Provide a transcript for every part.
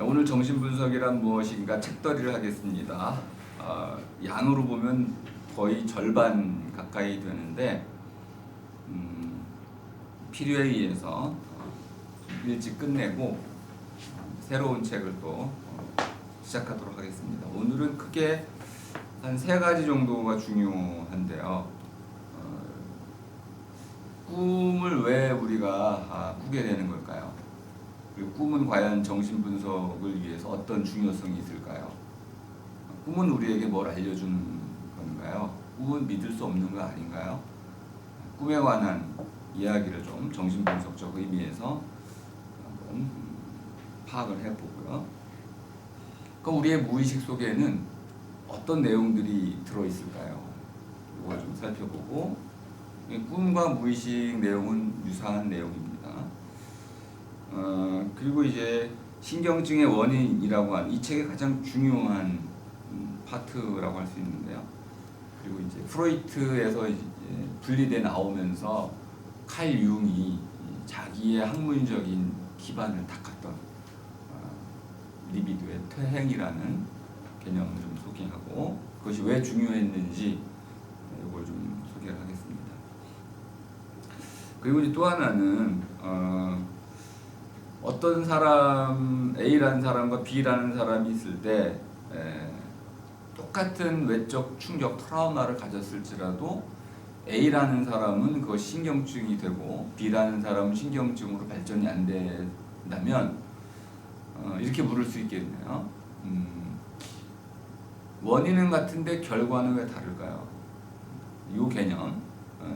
오늘 정신분석이란 무엇인가 책더리를 하겠습니다. 양으로 보면 거의 절반 가까이 되는데 필요에 의해서 일찍 끝내고 새로운 책을 또 시작하도록 하겠습니다. 오늘은 크게 한 3가지 정도가 중요한데요. 꿈을 왜 우리가 꾸게 되는 걸까요? 그리고 꿈은 과연 정신분석을 위해서 어떤 중요성이 있을까요? 꿈은 우리에게 뭘 알려주는 건가요? 꿈은 믿을 수 없는 거 아닌가요? 꿈에 관한 이야기를 좀 정신분석적 의미에서 한번 파악을 해보고요. 그럼 우리의 무의식 속에는 어떤 내용들이 들어있을까요? 이걸 좀 살펴보고, 꿈과 무의식 내용은 유사한 내용입니다. 그리고 이제 신경증의 원인이라고 하는 이 책의 가장 중요한 파트라고 할 수 있는데요. 그리고 이제 프로이트에서 이제 분리돼 나오면서 칼 융이 자기의 학문적인 기반을 닦았던 리비도의 퇴행이라는 개념을 좀 소개하고 그것이 왜 중요했는지 이걸 좀 소개를 하겠습니다. 그리고 이제 또 하나는 어떤 사람 A라는 사람과 B라는 사람이 있을 때 똑같은 외적 충격 트라우마를 가졌을지라도 A라는 사람은 그것이 신경증이 되고 B라는 사람은 신경증으로 발전이 안 된다면 이렇게 물을 수 있겠네요. 원인은 같은데 결과는 왜 다를까요? 이 개념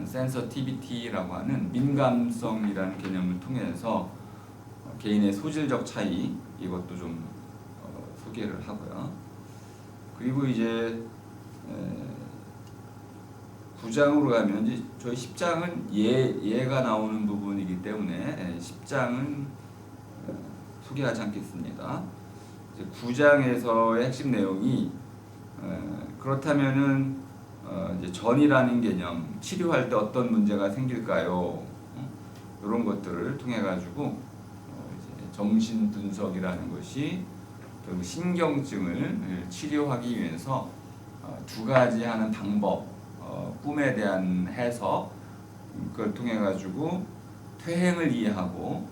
sensitivity라고 하는 민감성이라는 개념을 통해서 개인의 소질적 차이 이것도 좀 소개를 하고요. 그리고 이제 9장으로 가면 이제 저희 10장은 예가 나오는 부분이기 때문에 10장은 소개하지 않겠습니다. 이제 9장에서의 핵심 내용이 그렇다면은 이제 전이라는 개념, 치료할 때 어떤 문제가 생길까요? 이런 것들을 통해 가지고 정신 분석이라는 것이 결국 신경증을 치료하기 위해서 2가지 하는 방법, 꿈에 대한 해석, 그걸 통해 가지고 퇴행을 이해하고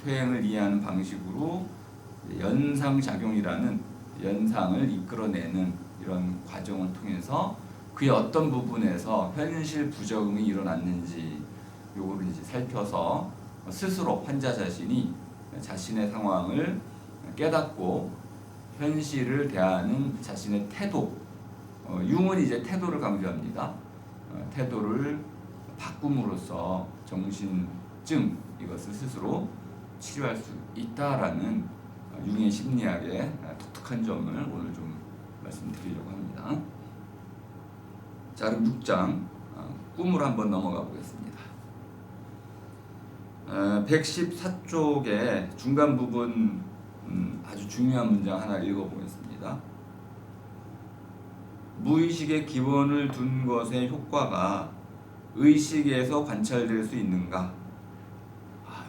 퇴행을 이해하는 방식으로 연상작용이라는 연상을 이끌어내는 이런 과정을 통해서 그의 어떤 부분에서 현실 부적응이 일어났는지 요거를 이제 살펴서 스스로 환자 자신이 자신의 상황을 깨닫고 현실을 대하는 자신의 태도, 융은 이제 태도를 강조합니다. 태도를 바꿈으로써 정신증 이것을 스스로 치료할 수 있다라는 융의 심리학의 독특한 점을 오늘 좀 말씀드리려고 합니다. 자, 그럼 6장 꿈으로 한번 넘어가 보겠습니다. 114쪽의 중간 부분 아주 중요한 문장 하나 읽어보겠습니다. 무의식의 기본을 둔 것의 효과가 의식에서 관찰될 수 있는가?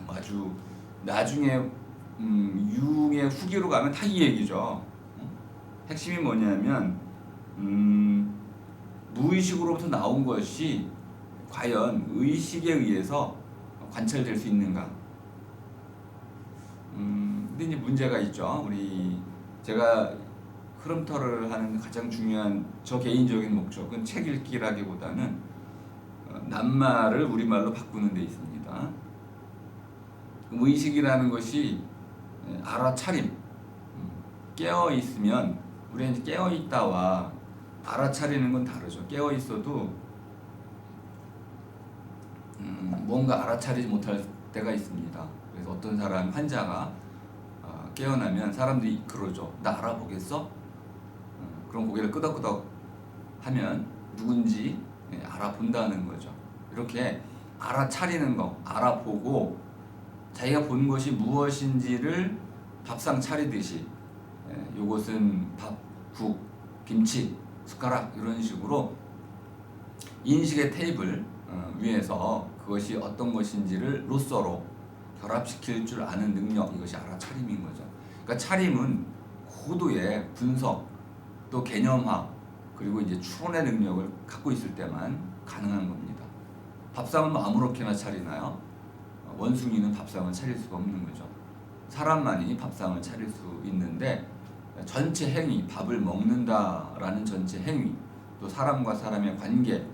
아주 나중에 융의 후기로 가면 다 이 얘기죠. 핵심이 뭐냐면 무의식으로부터 나온 것이 과연 의식에 의해서 관찰될 수 있는가? 근데 이제 문제가 있죠. 제가 흐름터를 하는 가장 중요한 저 개인적인 목적은 책 읽기라기보다는 낱말을 우리말로 바꾸는 데 있습니다. 의식이라는 것이 알아차림, 깨어 있으면 우리는 깨어 있다와 알아차리는 건 다르죠. 깨어 있어도 뭔가 알아차리지 못할 때가 있습니다. 그래서 어떤 사람 환자가 깨어나면 사람들이 그러죠. 나 알아보겠어? 그럼 고개를 끄덕끄덕 하면 누군지 알아본다는 거죠. 이렇게 알아차리는 거, 알아보고 자기가 본 것이 무엇인지를 밥상 차리듯이 요것은 밥, 국, 김치, 숟가락 이런 식으로 인식의 테이블 위에서 그것이 어떤 것인지를 로서로 결합시킬 줄 아는 능력, 이것이 알아차림인 거죠. 그러니까 차림은 고도의 분석, 또 개념화, 그리고 이제 추론의 능력을 갖고 있을 때만 가능한 겁니다. 밥상은 뭐 아무렇게나 차리나요? 원숭이는 밥상을 차릴 수가 없는 거죠. 사람만이 밥상을 차릴 수 있는데 전체 행위, 밥을 먹는다라는 전체 행위, 또 사람과 사람의 관계,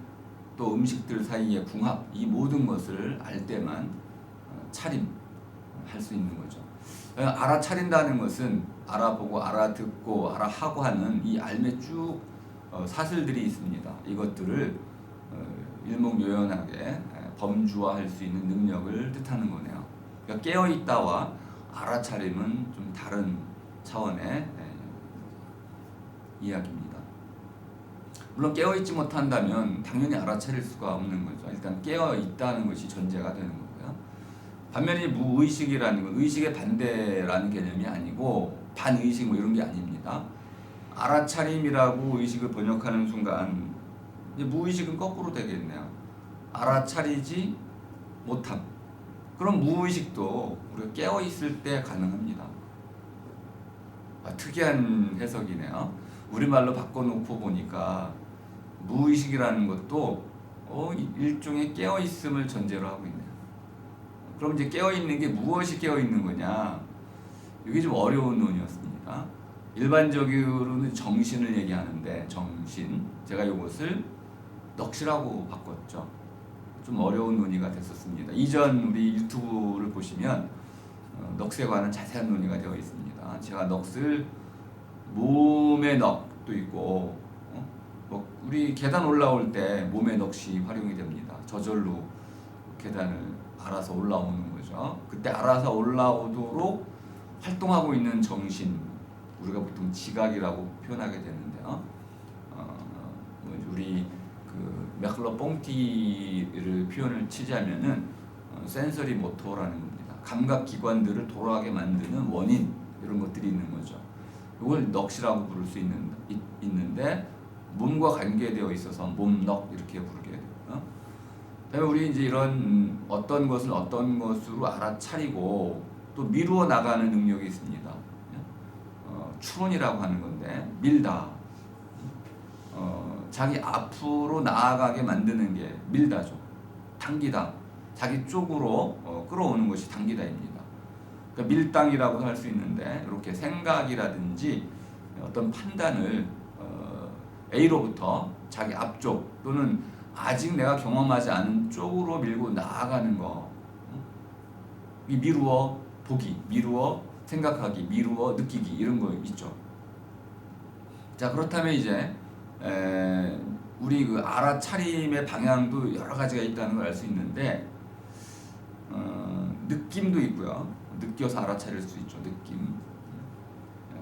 또 음식들 사이의 궁합, 이 모든 것을 알 때만 차림할 수 있는 거죠. 알아차린다는 것은 알아보고 알아듣고 알아하고 하는 이 알매 쭉 사슬들이 있습니다. 이것들을 일목요연하게 범주화할 수 있는 능력을 뜻하는 거네요. 그러니까 깨어있다와 알아차림은 좀 다른 차원의 이야기입니다. 물론 깨어있지 못한다면 당연히 알아차릴 수가 없는 거죠. 일단 깨어있다는 것이 전제가 되는 거고요. 반면에 무의식이라는 건 의식의 반대라는 개념이 아니고 반의식 뭐 이런 게 아닙니다. 알아차림이라고 의식을 번역하는 순간 이제 무의식은 거꾸로 되겠네요. 알아차리지 못함. 그럼 무의식도 우리가 깨어있을 때 가능합니다. 특이한 해석이네요. 우리말로 바꿔놓고 보니까 무의식이라는 것도 일종의 깨어있음을 전제로 하고 있네요. 그럼 이제 깨어있는 게 무엇이 깨어있는 거냐? 이게 좀 어려운 논의였습니다. 일반적으로는 정신을 얘기하는데 정신, 제가 이것을 넋이라고 바꿨죠. 좀 어려운 논의가 됐었습니다. 이전 우리 유튜브를 보시면 넋에 관한 자세한 논의가 되어 있습니다. 제가 넋을 몸의 넋도 있고 뭐 우리 계단 올라올 때 몸의 넋이 활용이 됩니다. 저절로 계단을 알아서 올라오는 거죠. 그때 알아서 올라오도록 활동하고 있는 정신, 우리가 보통 지각이라고 표현하게 되는데요. 우리 그 메클러 뽕티를 표현을 치자면은 센서리 모토라는 겁니다. 감각 기관들을 돌아가게 만드는 원인, 이런 것들이 있는 거죠. 이걸 넋이라고 부를 수 있는데 몸과 관계되어 있어서 몸넋 이렇게 부르게 되고요. 그다음에 우리 이제 이런 어떤 것을 어떤 것으로 알아차리고 또 미루어 나가는 능력이 있습니다. 추론이라고 하는 건데 밀다. 자기 앞으로 나아가게 만드는 게 밀다죠. 당기다. 자기 쪽으로 끌어오는 것이 당기다입니다. 그러니까 밀당이라고도 할 수 있는데 이렇게 생각이라든지 어떤 판단을 A로부터 자기 앞쪽 또는 아직 내가 경험하지 않은 쪽으로 밀고 나아가는 거. 이 미루어 보기, 미루어 생각하기, 미루어 느끼기 이런 거 있죠. 자, 그렇다면 이제 우리 그 알아차림의 방향도 여러 가지가 있다는 걸 알 수 있는데 느낌도 있고요. 느껴서 알아차릴 수 있죠. 느낌.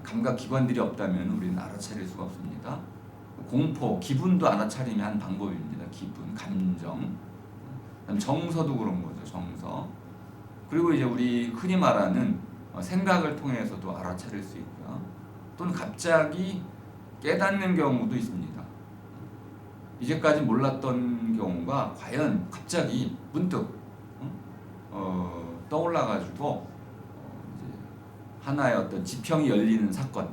감각 기관들이 없다면 우리는 알아차릴 수가 없습니다. 공포, 기분도 알아차림의 한 방법입니다. 기분, 감정. 정서도 그런 거죠. 정서. 그리고 이제 우리 흔히 말하는 생각을 통해서도 알아차릴 수 있고요. 또는 갑자기 깨닫는 경우도 있습니다. 이제까지 몰랐던 경우가 과연 갑자기 문득 떠올라가지고 이제 하나의 어떤 지평이 열리는 사건,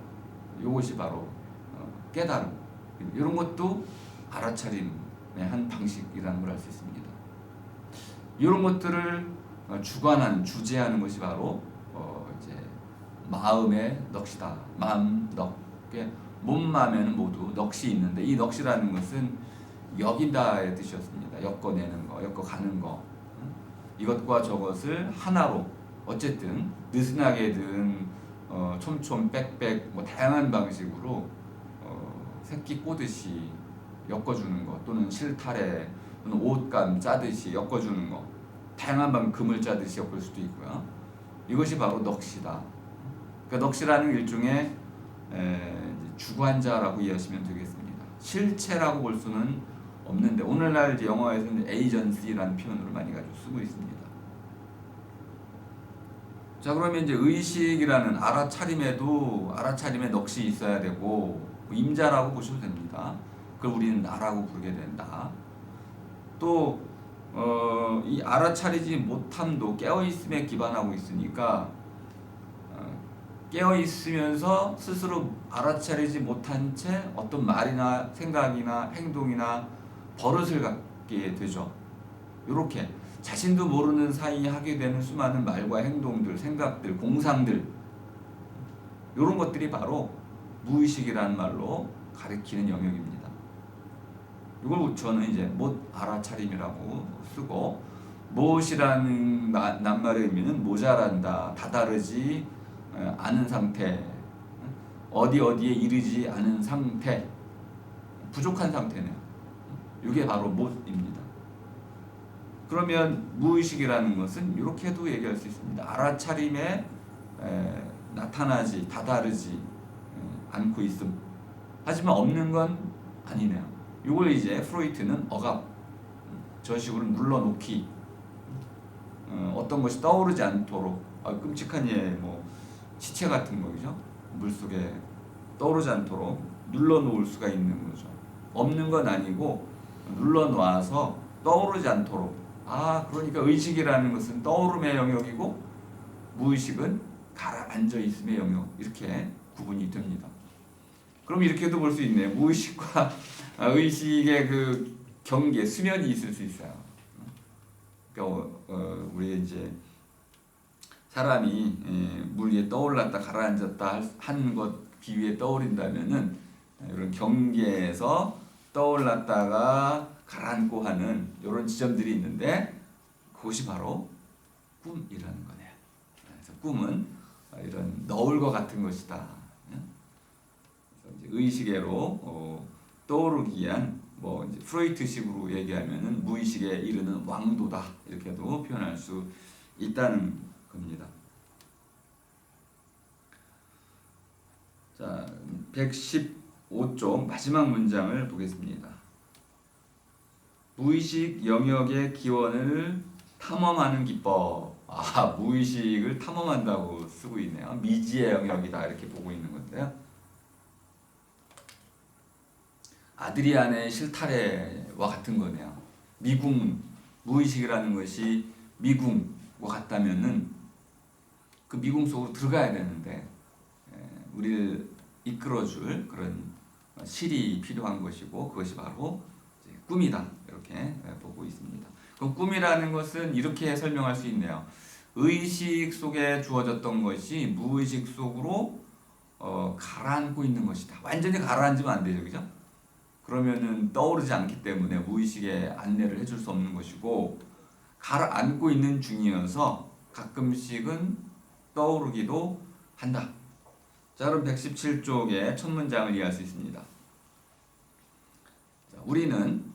이것이 바로 깨달음. 이런 것도 알아차림의 한 방식이라는 걸 알 수 있습니다. 이런 것들을 주관하는, 주재하는 것이 바로 이제 마음의 넋이다. 마음 넋. 몸, 마음에는 모두 넋이 있는데 이 넋이라는 것은 여긴다의 뜻이었습니다. 엮어내는 거, 엮어가는 거. 이것과 저것을 하나로 어쨌든 느슨하게든 촘촘 빽빽 뭐 다양한 방식으로 새끼 꼬듯이 엮어주는 것, 또는 실타래 또는 옷감 짜듯이 엮어주는 것, 다양한 방식 금을 짜듯이 엮을 수도 있고요. 이것이 바로 넋이다. 그러니까 넋이라는 일종의 주관자라고 이해하시면 되겠습니다. 실체라고 볼 수는 없는데 오늘날 이제 영어에서는 에이전시라는 표현으로 많이 가지고 쓰고 있습니다. 자, 그러면 이제 의식이라는 알아차림에 넋이 있어야 되고 임자라고 보셔도 됩니다. 그걸 우리는 나라고 부르게 된다. 또 이 알아차리지 못함도 깨어있음에 기반하고 있으니까 깨어 있으면서 스스로 알아차리지 못한 채 어떤 말이나 생각이나 행동이나 버릇을 갖게 되죠. 이렇게 자신도 모르는 사이에 하게 되는 수많은 말과 행동들, 생각들, 공상들, 이런 것들이 바로 무의식이라는 말로 가리키는 영역입니다. 이걸 저는 이제 못 알아차림이라고 쓰고, 못이라는 낱말의 의미는 모자란다, 다다르지 않은 상태, 어디에 이르지 않은 상태, 부족한 상태네요. 이게 바로 못입니다. 그러면 무의식이라는 것은 이렇게도 얘기할 수 있습니다. 알아차림에 나타나지, 다다르지 않고 있음. 하지만 없는 건 아니네요. 이걸 이제 프로이트는 억압, 저 식으로 눌러놓기, 어떤 것이 떠오르지 않도록, 끔찍한 뭐 시체 같은 거죠. 물속에 떠오르지 않도록 눌러놓을 수가 있는 거죠. 없는 건 아니고 눌러놓아서 떠오르지 않도록. 그러니까 의식이라는 것은 떠오름의 영역이고 무의식은 가라앉아 있음의 영역, 이렇게 구분이 됩니다. 그럼 이렇게도 볼 수 있네요. 무의식과 의식의 그 경계, 수면이 있을 수 있어요. 그러니까 우리 이제 사람이 물 위에 떠올랐다 가라앉았다 한 것 비유에 떠오른다면은 이런 경계에서 떠올랐다가 가라앉고 하는 이런 지점들이 있는데, 그것이 바로 꿈이라는 거네요. 그래서 꿈은 이런 너울과 같은 것이다. 그래서 이제 의식애로 떠오르기 위한, 뭐 이제 프로이트식으로 얘기하면은 무의식에 이르는 왕도다, 이렇게도 표현할 수 있다는 겁니다. 자, 115쪽 마지막 문장을 보겠습니다. 무의식 영역의 기원을 탐험하는 기법. 무의식을 탐험한다고 쓰고 있네요. 미지의 영역이다, 이렇게 보고 있는 건데요. 아드리안의 실타래와 같은 거네요. 미궁, 무의식이라는 것이 미궁과 같다면은 그 미궁 속으로 들어가야 되는데, 우리를 이끌어줄 그런 실이 필요한 것이고, 그것이 바로 꿈이다, 이렇게 보고 있습니다. 그럼 꿈이라는 것은 이렇게 설명할 수 있네요. 의식 속에 주어졌던 것이 무의식 속으로 가라앉고 있는 것이다. 완전히 가라앉으면 안 되죠, 그죠? 그러면은 떠오르지 않기 때문에 무의식에 안내를 해줄 수 없는 것이고, 가라앉고 있는 중이어서 가끔씩은 떠오르기도 한다. 자, 그럼 117쪽의 첫 문장을 이해할 수 있습니다. 자, 우리는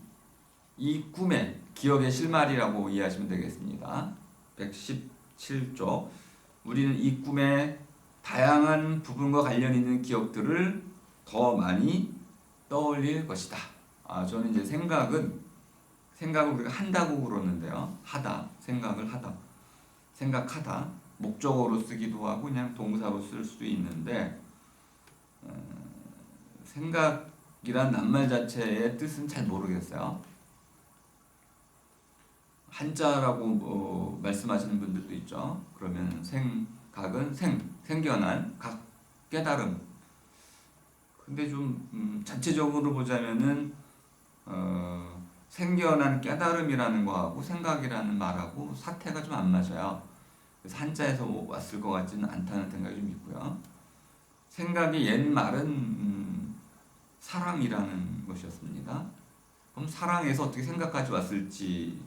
이 꿈의 기억의 실마리라고 이해하시면 되겠습니다. 117쪽, 우리는 이 꿈의 다양한 부분과 관련 있는 기억들을 더 많이 떠올릴 것이다. 저는 이제 생각을 우리가 한다고 그러는데요. 생각하다. 목적어로 쓰기도 하고 그냥 동사로 쓸 수도 있는데, 생각이란 낱말 자체의 뜻은 잘 모르겠어요. 한자라고 말씀하시는 분들도 있죠. 그러면 생각은 생겨난 각, 깨달음. 근데 좀 전체적으로 보자면은 생겨난 깨달음이라는 거하고 생각이라는 말하고 사태가 좀 안 맞아요. 그래서 한자에서 왔을 것 같지는 않다는 생각이 좀 있고요. 생각의 옛말은 사랑이라는 것이었습니다. 그럼 사랑에서 어떻게 생각까지 왔을지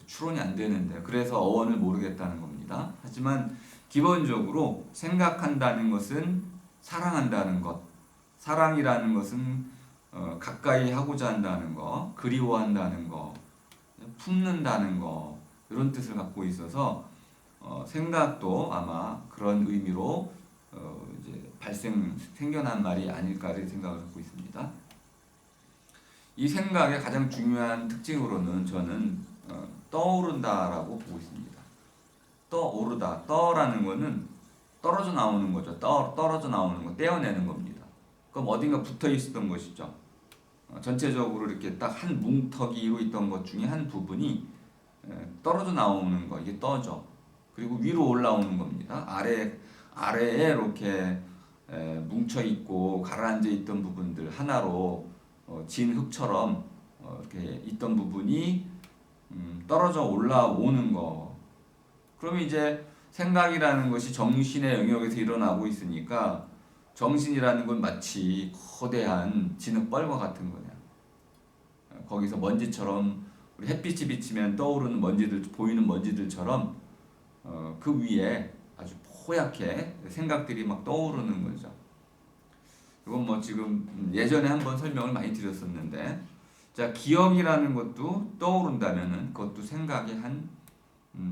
추론이 안 되는데요. 그래서 어원을 모르겠다는 겁니다. 하지만 기본적으로 생각한다는 것은 사랑한다는 것, 사랑이라는 것은 가까이 하고자 한다는 것, 그리워한다는 것, 품는다는 것, 이런 뜻을 갖고 있어서 생각도 아마 그런 의미로 이제 생겨난 말이 아닐까를 생각을 갖고 있습니다. 이 생각의 가장 중요한 특징으로는 저는 떠오른다라고 보고 있습니다. 떠오르다, 떠라는 거는 떨어져 나오는 거죠. 떨어져 나오는 거, 떼어내는 겁니다. 그럼 어딘가 붙어 있었던 것이죠. 전체적으로 이렇게 딱 한 뭉터기로 있던 것 중에 한 부분이 떨어져 나오는 거, 이게 떠죠. 그리고 위로 올라오는 겁니다. 아래에 이렇게 뭉쳐 있고 가라앉아 있던 부분들 하나로 진 흙처럼 이렇게 있던 부분이 떨어져 올라오는 거. 그러면 이제 생각이라는 것이 정신의 영역에서 일어나고 있으니까 정신이라는 건 마치 거대한 진흙벌과 같은 거냐. 거기서 먼지처럼 우리 햇빛이 비치면 떠오르는 먼지들, 보이는 먼지들처럼 그 위에 아주 뽀얗게 생각들이 막 떠오르는 거죠. 이건 뭐 지금 예전에 한번 설명을 많이 드렸었는데, 자, 기억이라는 것도 떠오른다면은 그것도 생각의 한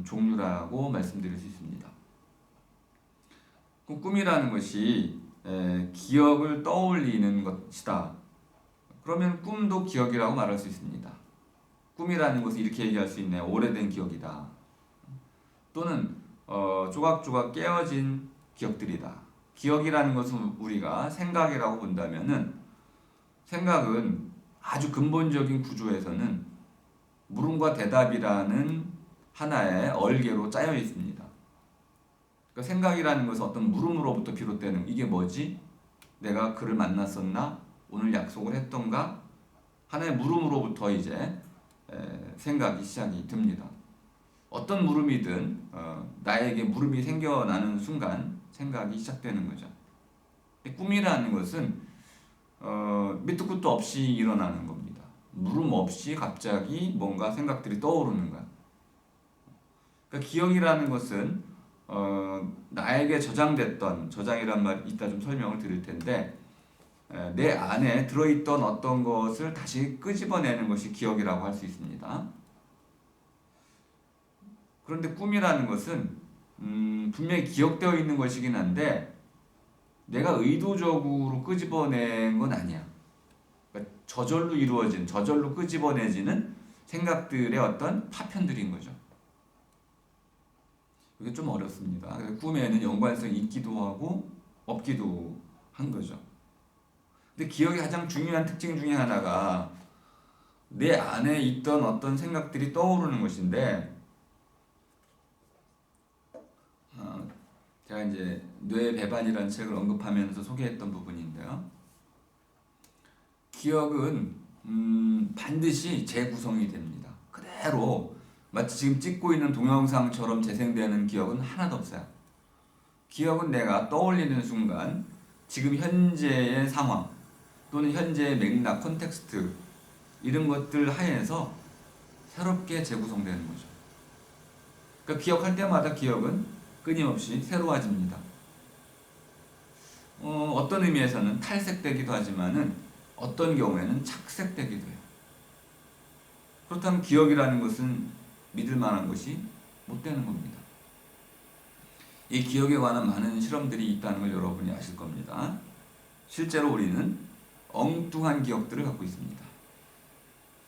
종류라고 말씀드릴 수 있습니다. 꿈이라는 것이 기억을 떠올리는 것이다. 그러면 꿈도 기억이라고 말할 수 있습니다. 꿈이라는 것을 이렇게 얘기할 수 있네요. 오래된 기억이다. 또는 조각조각 깨어진 기억들이다. 기억이라는 것은 우리가 생각이라고 본다면은 생각은 아주 근본적인 구조에서는 물음과 대답이라는 하나의 얼개로 짜여 있습니다. 그러니까 생각이라는 것은 어떤 물음으로부터 비롯되는, 이게 뭐지? 내가 그를 만났었나? 오늘 약속을 했던가? 하나의 물음으로부터 이제 생각이 시작이 됩니다. 어떤 물음이든 나에게 물음이 생겨나는 순간 생각이 시작되는 거죠. 꿈이라는 것은 밑도 끝도 없이 일어나는 겁니다. 물음 없이 갑자기 뭔가 생각들이 떠오르는 거야. 그러니까 기억이라는 것은 나에게 저장됐던, 저장이란 말 이따 좀 설명을 드릴 텐데, 내 안에 들어있던 어떤 것을 다시 끄집어내는 것이 기억이라고 할 수 있습니다. 그런데 꿈이라는 것은 분명히 기억되어 있는 것이긴 한데 내가 의도적으로 끄집어낸 건 아니야. 그러니까 저절로 이루어진, 저절로 끄집어내지는 생각들의 어떤 파편들인 거죠. 이게 좀 어렵습니다. 꿈에는 연관성이 있기도 하고 없기도 한 거죠. 근데 기억의 가장 중요한 특징 중에 하나가 내 안에 있던 어떤 생각들이 떠오르는 것인데, 제가 이제 뇌 배반이라는 책을 언급하면서 소개했던 부분인데요. 기억은 반드시 재구성이 됩니다. 그대로 마치 지금 찍고 있는 동영상처럼 재생되는 기억은 하나도 없어요. 기억은 내가 떠올리는 순간 지금 현재의 상황 또는 현재의 맥락, 콘텍스트 이런 것들 하에서 새롭게 재구성되는 거죠. 그러니까 기억할 때마다 기억은 끊임없이 새로워집니다. 어떤 의미에서는 탈색되기도 하지만은 어떤 경우에는 착색되기도 해요. 그렇다면 기억이라는 것은 믿을 만한 것이 못 되는 겁니다. 이 기억에 관한 많은 실험들이 있다는 걸 여러분이 아실 겁니다. 실제로 우리는 엉뚱한 기억들을 갖고 있습니다.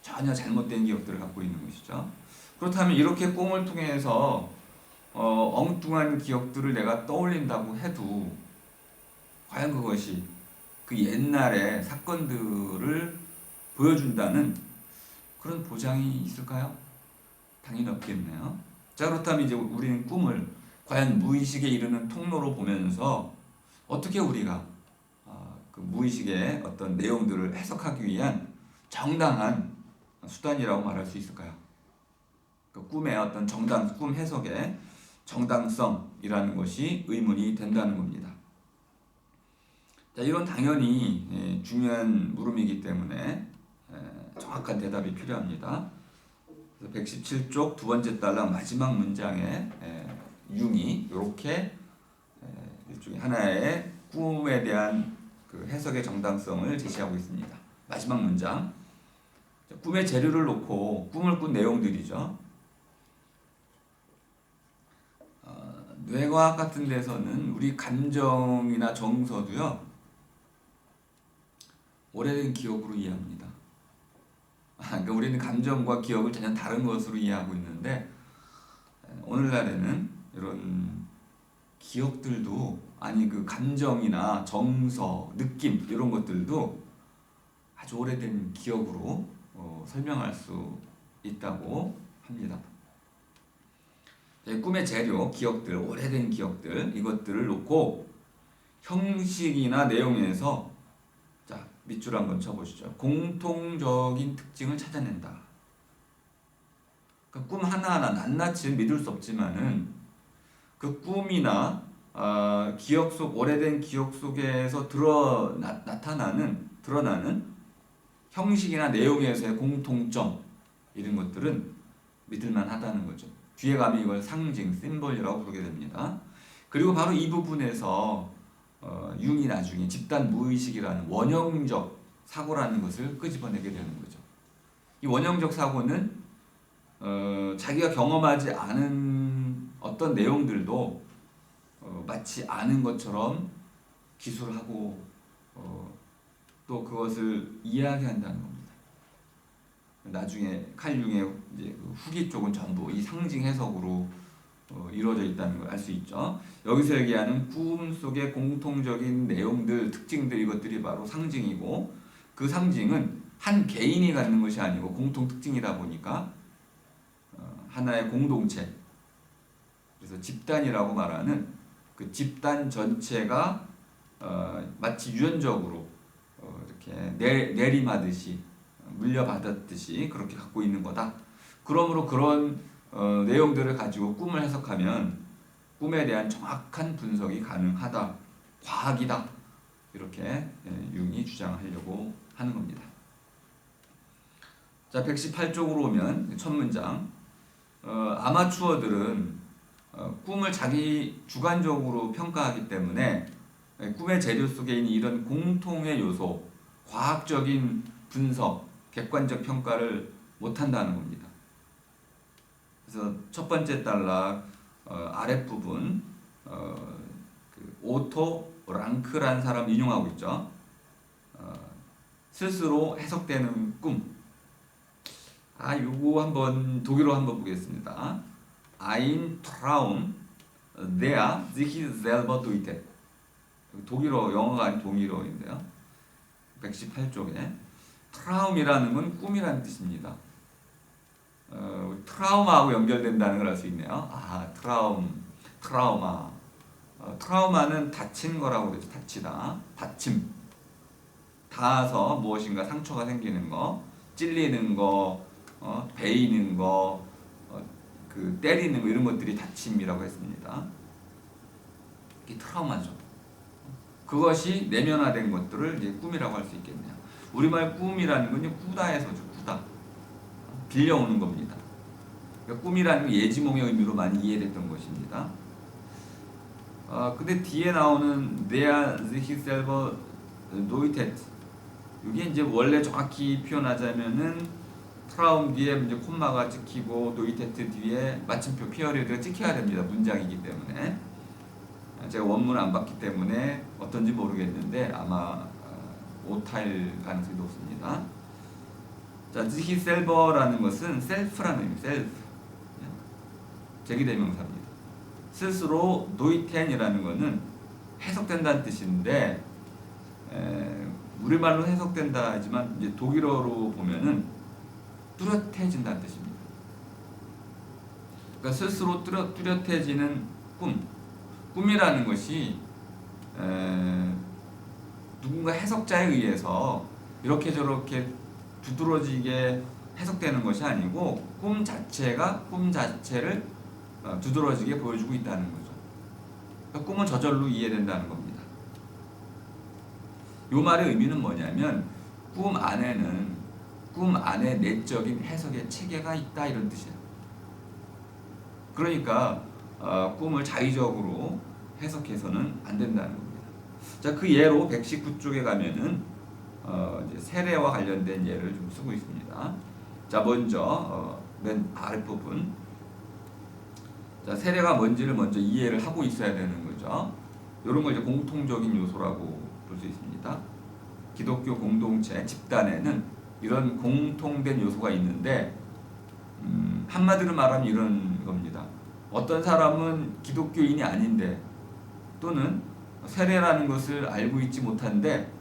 전혀 잘못된 기억들을 갖고 있는 것이죠. 그렇다면 이렇게 꿈을 통해서 엉뚱한 기억들을 내가 떠올린다고 해도 과연 그것이 그 옛날의 사건들을 보여준다는 그런 보장이 있을까요? 당연히 없겠네요. 자, 그렇다면 이제 우리는 꿈을 과연 무의식에 이르는 통로로 보면서 어떻게 우리가 그 무의식의 어떤 내용들을 해석하기 위한 정당한 수단이라고 말할 수 있을까요? 그 꿈의 어떤 꿈 해석의 정당성이라는 것이 의문이 된다는 겁니다. 자, 이건 당연히 중요한 물음이기 때문에 정확한 대답이 필요합니다. 117쪽 두 번째 달랑 마지막 문장에 융이 이렇게 일종의 하나의 꿈에 대한 그 해석의 정당성을 제시하고 있습니다. 마지막 문장. 꿈의 재료를 놓고 꿈을 꾼 내용들이죠. 뇌과학 같은 데서는 우리 감정이나 정서도요, 오래된 기억으로 이해합니다. 그러니까 우리는 감정과 기억을 전혀 다른 것으로 이해하고 있는데, 오늘날에는 이런 기억들도, 아니 그 감정이나 정서, 느낌 이런 것들도 아주 오래된 기억으로 설명할 수 있다고 합니다. 꿈의 재료, 기억들, 오래된 기억들 이것들을 놓고 형식이나 내용에서 자 밑줄 한번 쳐보시죠. 공통적인 특징을 찾아낸다. 그러니까 꿈 하나하나 낱낱이 믿을 수 없지만은 그 꿈이나 기억 속 오래된 기억 속에서 드러나는 형식이나 내용에서의 공통점 이런 것들은 믿을만하다는 거죠. 뒤에 가면 이걸 상징, 심볼이라고 부르게 됩니다. 그리고 바로 이 부분에서 융이 나중에 집단 무의식이라는 원형적 사고라는 것을 끄집어내게 되는 거죠. 이 원형적 사고는 자기가 경험하지 않은 어떤 내용들도 마치 아는 것처럼 기술하고 또 그것을 이야기한다는 겁니다. 나중에 칼 융의 이제 후기 쪽은 전부 이 상징 해석으로 이루어져 있다는 걸 알 수 있죠. 여기서 얘기하는 꿈 속의 공통적인 내용들, 특징들 이것들이 바로 상징이고 그 상징은 한 개인이 갖는 것이 아니고 공통 특징이다 보니까 하나의 공동체, 그래서 집단이라고 말하는 그 집단 전체가 마치 유전적으로 이렇게 내림하듯이 물려받았듯이 그렇게 갖고 있는 거다. 그러므로 그런 내용들을 가지고 꿈을 해석하면 꿈에 대한 정확한 분석이 가능하다. 과학이다. 이렇게 융이 주장하려고 하는 겁니다. 자, 118쪽으로 오면 첫 문장. 아마추어들은 꿈을 자기 주관적으로 평가하기 때문에 꿈의 재료 속에 있는 이런 공통의 요소, 과학적인 분석, 객관적 평가를 못한다는 겁니다. 그래서 첫 번째 단락 아랫부분 그 오토 랑크라는 사람 인용하고 있죠. 스스로 해석되는 꿈. 요거 한번 독일어 한번 보겠습니다. Ein Traum, der sich selber deutet. 독일어, 영어가 아닌 동일어인데요. 118쪽에 트라움이라는 건 꿈이라는 뜻입니다. 트라우마하고 연결된다는 걸 알 수 있네요. 트라우마. 트라우마는 다친 거라고 그러죠. 다치다, 다침. 닿아서 무엇인가 상처가 생기는 거, 찔리는 거, 베이는 거, 그 때리는 거 이런 것들이 다침이라고 했습니다. 이게 트라우마죠. 그것이 내면화된 것들을 이제 꿈이라고 할 수 있겠네요. 우리말 꿈이라는 건요, 꾸다에서죠. 꾸다. 빌려오는 겁니다. 그러니까 꿈이라는 게 예지몽의 의미로 많이 이해됐던 것입니다. 근데 뒤에 나오는 der sich selber deutet. 이게 이제 원래 정확히 표현하자면은 트라움 뒤에 이제 콤마가 찍히고 도이테트 뒤에 마침표 피어리드가 찍혀야 됩니다. 문장이기 때문에. 제가 원문을 안 봤기 때문에 어떤지 모르겠는데 아마 오타일 가능성이 높습니다. 자, sich selber라는 것은 self라는 의미, self. 제기대명사입니다. 스스로 도이텐이라는 것은 해석된다는 뜻인데 우리말로 해석된다 하지만 이제 독일어로 보면은 뚜렷해진다는 뜻입니다. 그러니까 스스로 뚜렷해지는 꿈이라는 것이 누군가 해석자에 의해서 이렇게 저렇게 두드러지게 해석되는 것이 아니고 꿈 자체를 두드러지게 보여주고 있다는 거죠. 그러니까 꿈은 저절로 이해된다는 겁니다. 이 말의 의미는 뭐냐면 꿈 안에 내적인 해석의 체계가 있다 이런 뜻이에요. 그러니까 꿈을 자의적으로 해석해서는 안 된다는 겁니다. 자, 그 예로 119쪽에 가면은 이제 세례와 관련된 예를 좀 쓰고 있습니다. 자, 먼저 맨 아랫부분. 자, 세례가 뭔지를 먼저 이해를 하고 있어야 되는 거죠. 이런 걸 이제 공통적인 요소라고 볼 수 있습니다. 기독교 공동체, 집단에는 이런 공통된 요소가 있는데 한마디로 말하면 이런 겁니다. 어떤 사람은 기독교인이 아닌데 또는 세례라는 것을 알고 있지 못한데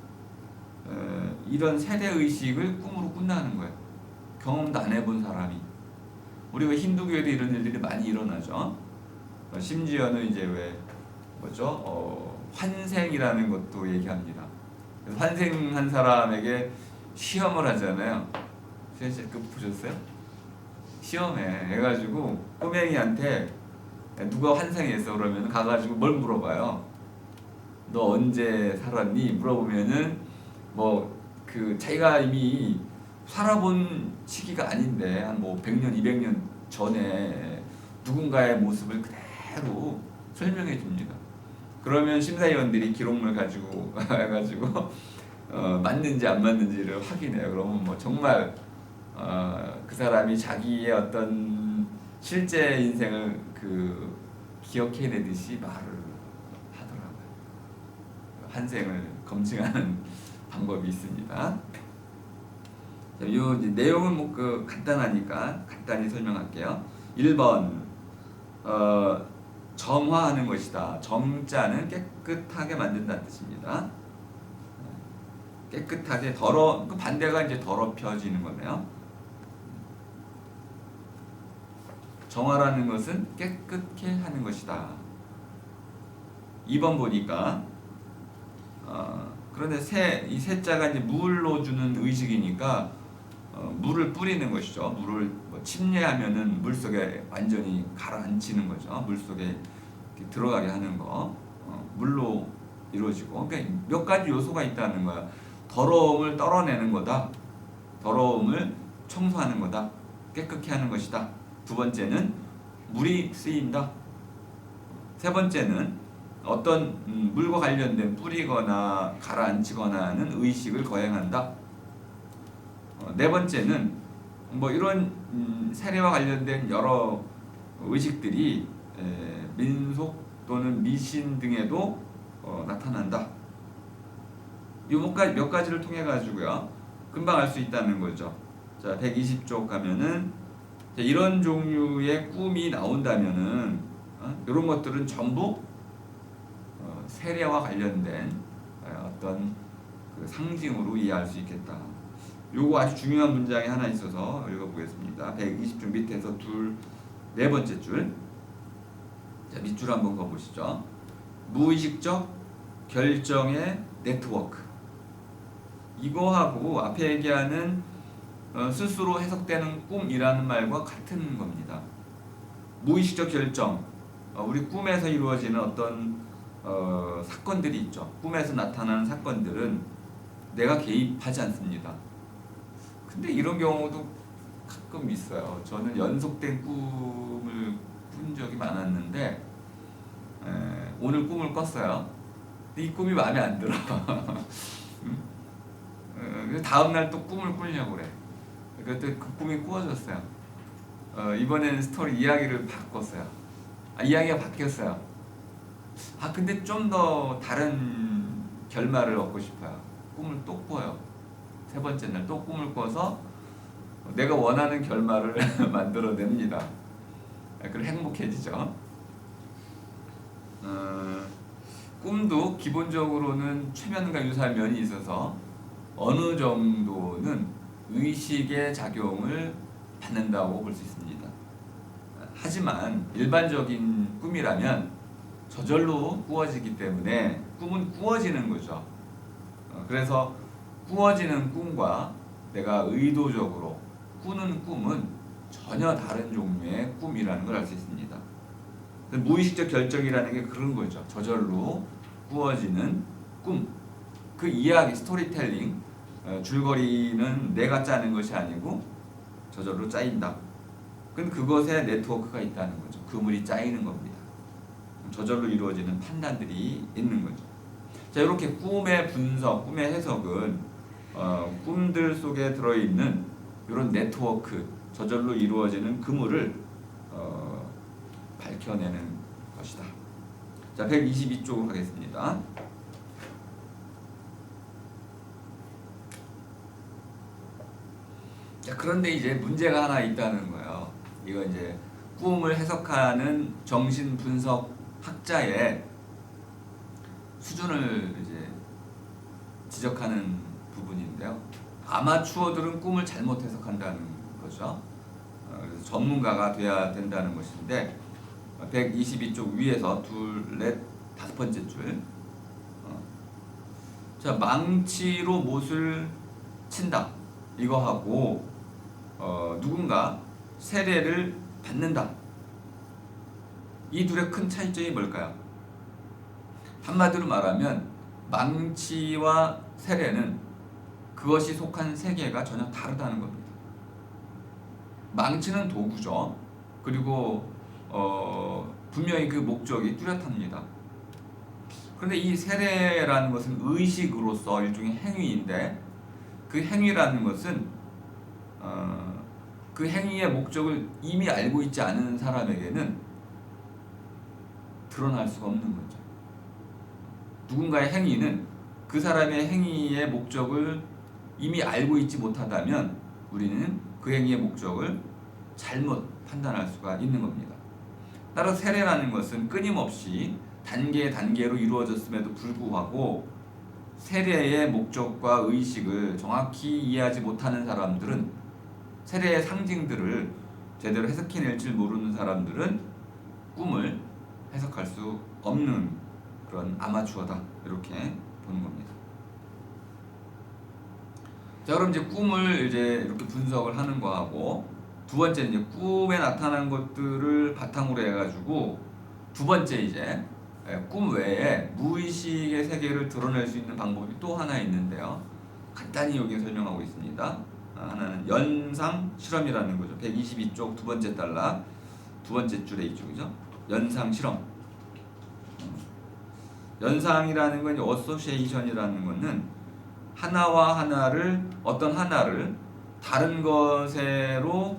이런 세례의식을 꿈으로 꾼다는 거예요. 경험도 안 해본 사람이. 우리가 힌두교에도 이런 일들이 많이 일어나죠. 심지어는 이제 왜 뭐죠? 환생이라는 것도 얘기합니다. 그래서 환생한 사람에게 시험을 하잖아요. 선생님 그거 보셨어요? 시험에 해가지고 꼬맹이한테 누가 환생했어 그러면 가가지고 뭘 물어봐요. 너 언제 살았니? 물어보면은 뭐 그 자기가 이미 살아본 시기가 아닌데 한 뭐 100년, 200년 전에 누군가의 모습을 그대로 설명해 줍니다. 그러면 심사위원들이 기록물 가지고 해가지고 맞는지 안 맞는지를 확인해요. 그러면 뭐 정말 그 사람이 자기의 어떤 실제 인생을 그 기억해내듯이 말을 하더라고요. 환생을 검증하는 방법이 있습니다. 이 내용은 뭐 그 간단하니까 간단히 설명할게요. 1번 정화하는 것이다. 정자는 깨끗하게 만든다는 뜻입니다. 깨끗하게 그 반대가 이제 더럽혀지는 거네요. 정화라는 것은 깨끗게 하는 것이다. 2번 보니까 그런데 이 세자가 이제 물로 주는 의식이니까 물을 뿌리는 것이죠. 물을 뭐 침례하면은 물 속에 완전히 가라앉히는 거죠. 물 속에 들어가게 하는 거. 물로 이루어지고. 그러니까 몇 가지 요소가 있다는 거야. 더러움을 떨어내는 거다. 더러움을 청소하는 거다. 깨끗게 하는 것이다. 두 번째는 물이 쓰인다. 세 번째는 어떤 물과 관련된 뿌리거나 가라앉히거나 하는 의식을 거행한다. 네 번째는 뭐 이런 세례와 관련된 여러 의식들이 민속 또는 미신 등에도 나타난다. 이 몇 가지를 통해 가지고요 금방 알 수 있다는 거죠. 자, 120쪽 가면은 이런 종류의 꿈이 나온다면은 이런 것들은 전부 세례와 관련된 어떤 그 상징으로 이해할 수 있겠다. 요거 아주 중요한 문장이 하나 있어서 읽어보겠습니다. 120쪽 밑에서 네 번째 줄. 자, 밑줄 한번 가보시죠. 무의식적 결정의 네트워크. 이거하고 앞에 얘기하는 스스로 해석되는 꿈이라는 말과 같은 겁니다. 무의식적 결정. 우리 꿈에서 이루어지는 어떤 사건들이 있죠. 꿈에서 나타나는 사건들은 내가 개입하지 않습니다. 근데 이런 경우도 가끔 있어요. 저는 연속된 꿈을 꾼 적이 많았는데 오늘 꿈을 꿨어요. 근데 이 꿈이 마음에 안 들어. 다음날 또 꿈을 꾸려고 그래. 그때 그 꿈이 꾸어졌어요. 이번에는 스토리 이야기를 바꿨어요. 이야기가 바뀌었어요. 근데 좀 더 다른 결말을 얻고 싶어요. 꿈을 또 꿔요. 세 번째 날 또 꿈을 꿔서 내가 원하는 결말을 만들어냅니다. 그럼 행복해지죠. 꿈도 기본적으로는 최면과 유사한 면이 있어서 어느 정도는 의식의 작용을 받는다고 볼 수 있습니다. 하지만 일반적인 꿈이라면 저절로 꾸어지기 때문에 꿈은 꾸어지는 거죠. 그래서 꾸어지는 꿈과 내가 의도적으로 꾸는 꿈은 전혀 다른 종류의 꿈이라는 걸 알 수 있습니다. 무의식적 결정이라는 게 그런 거죠. 저절로 꾸어지는 꿈. 그 이야기, 스토리텔링, 줄거리는 내가 짜는 것이 아니고 저절로 짜인다. 근데 그것에 네트워크가 있다는 거죠. 그물이 짜이는 겁니다. 저절로 이루어지는 판단들이 있는 거죠. 자, 이렇게 꿈의 분석, 꿈의 해석은 꿈들 속에 들어있는 이런 네트워크, 저절로 이루어지는 그물을 밝혀내는 것이다. 자, 122쪽으로 가겠습니다. 자, 그런데 이제 문제가 하나 있다는 거예요. 이거 이제 꿈을 해석하는 정신 분석 학자의 수준을 이제 지적하는 부분인데요. 아마추어들은 꿈을 잘못 해석한다는 거죠. 그래서 전문가가 돼야 된다는 것인데 122쪽 위에서 둘, 넷, 다섯 번째 줄. 자, 망치로 못을 친다. 이거 하고 누군가 세례를 받는다. 이 둘의 큰 차이점이 뭘까요? 한마디로 말하면 망치와 세례는 그것이 속한 세계가 전혀 다르다는 겁니다. 망치는 도구죠. 그리고 분명히 그 목적이 뚜렷합니다. 그런데 이 세례라는 것은 의식으로서 일종의 행위인데 그 행위라는 것은 그 행위의 목적을 이미 알고 있지 않은 사람에게는 드러날 수가 없는 거죠. 누군가의 행위는 그 사람의 행위의 목적을 이미 알고 있지 못하다면 우리는 그 행위의 목적을 잘못 판단할 수가 있는 겁니다. 따라서 세례라는 것은 끊임없이 단계로 이루어졌음에도 불구하고 세례의 목적과 의식을 정확히 이해하지 못하는 사람들은, 세례의 상징들을 제대로 해석해낼 줄 모르는 사람들은 꿈을 해석할 수 없는 그런 아마추어다, 이렇게 보는 겁니다. 자, 그럼 이제 꿈을 이제 이렇게 분석을 하는 거하고, 두 번째는 이제 꿈에 나타난 것들을 바탕으로 해가지고 두 번째 이제 꿈 외에 무의식의 세계를 드러낼 수 있는 방법이 또 하나 있는데요. 간단히 여기 설명하고 있습니다. 하나는 연상 실험이라는 거죠. 122쪽 두 번째 달라 두 번째 줄에 있죠, 그죠? 연상 실험. 연상이라는 건 어소시에이션이라는 거는 하나와 하나를, 어떤 하나를 다른 것으로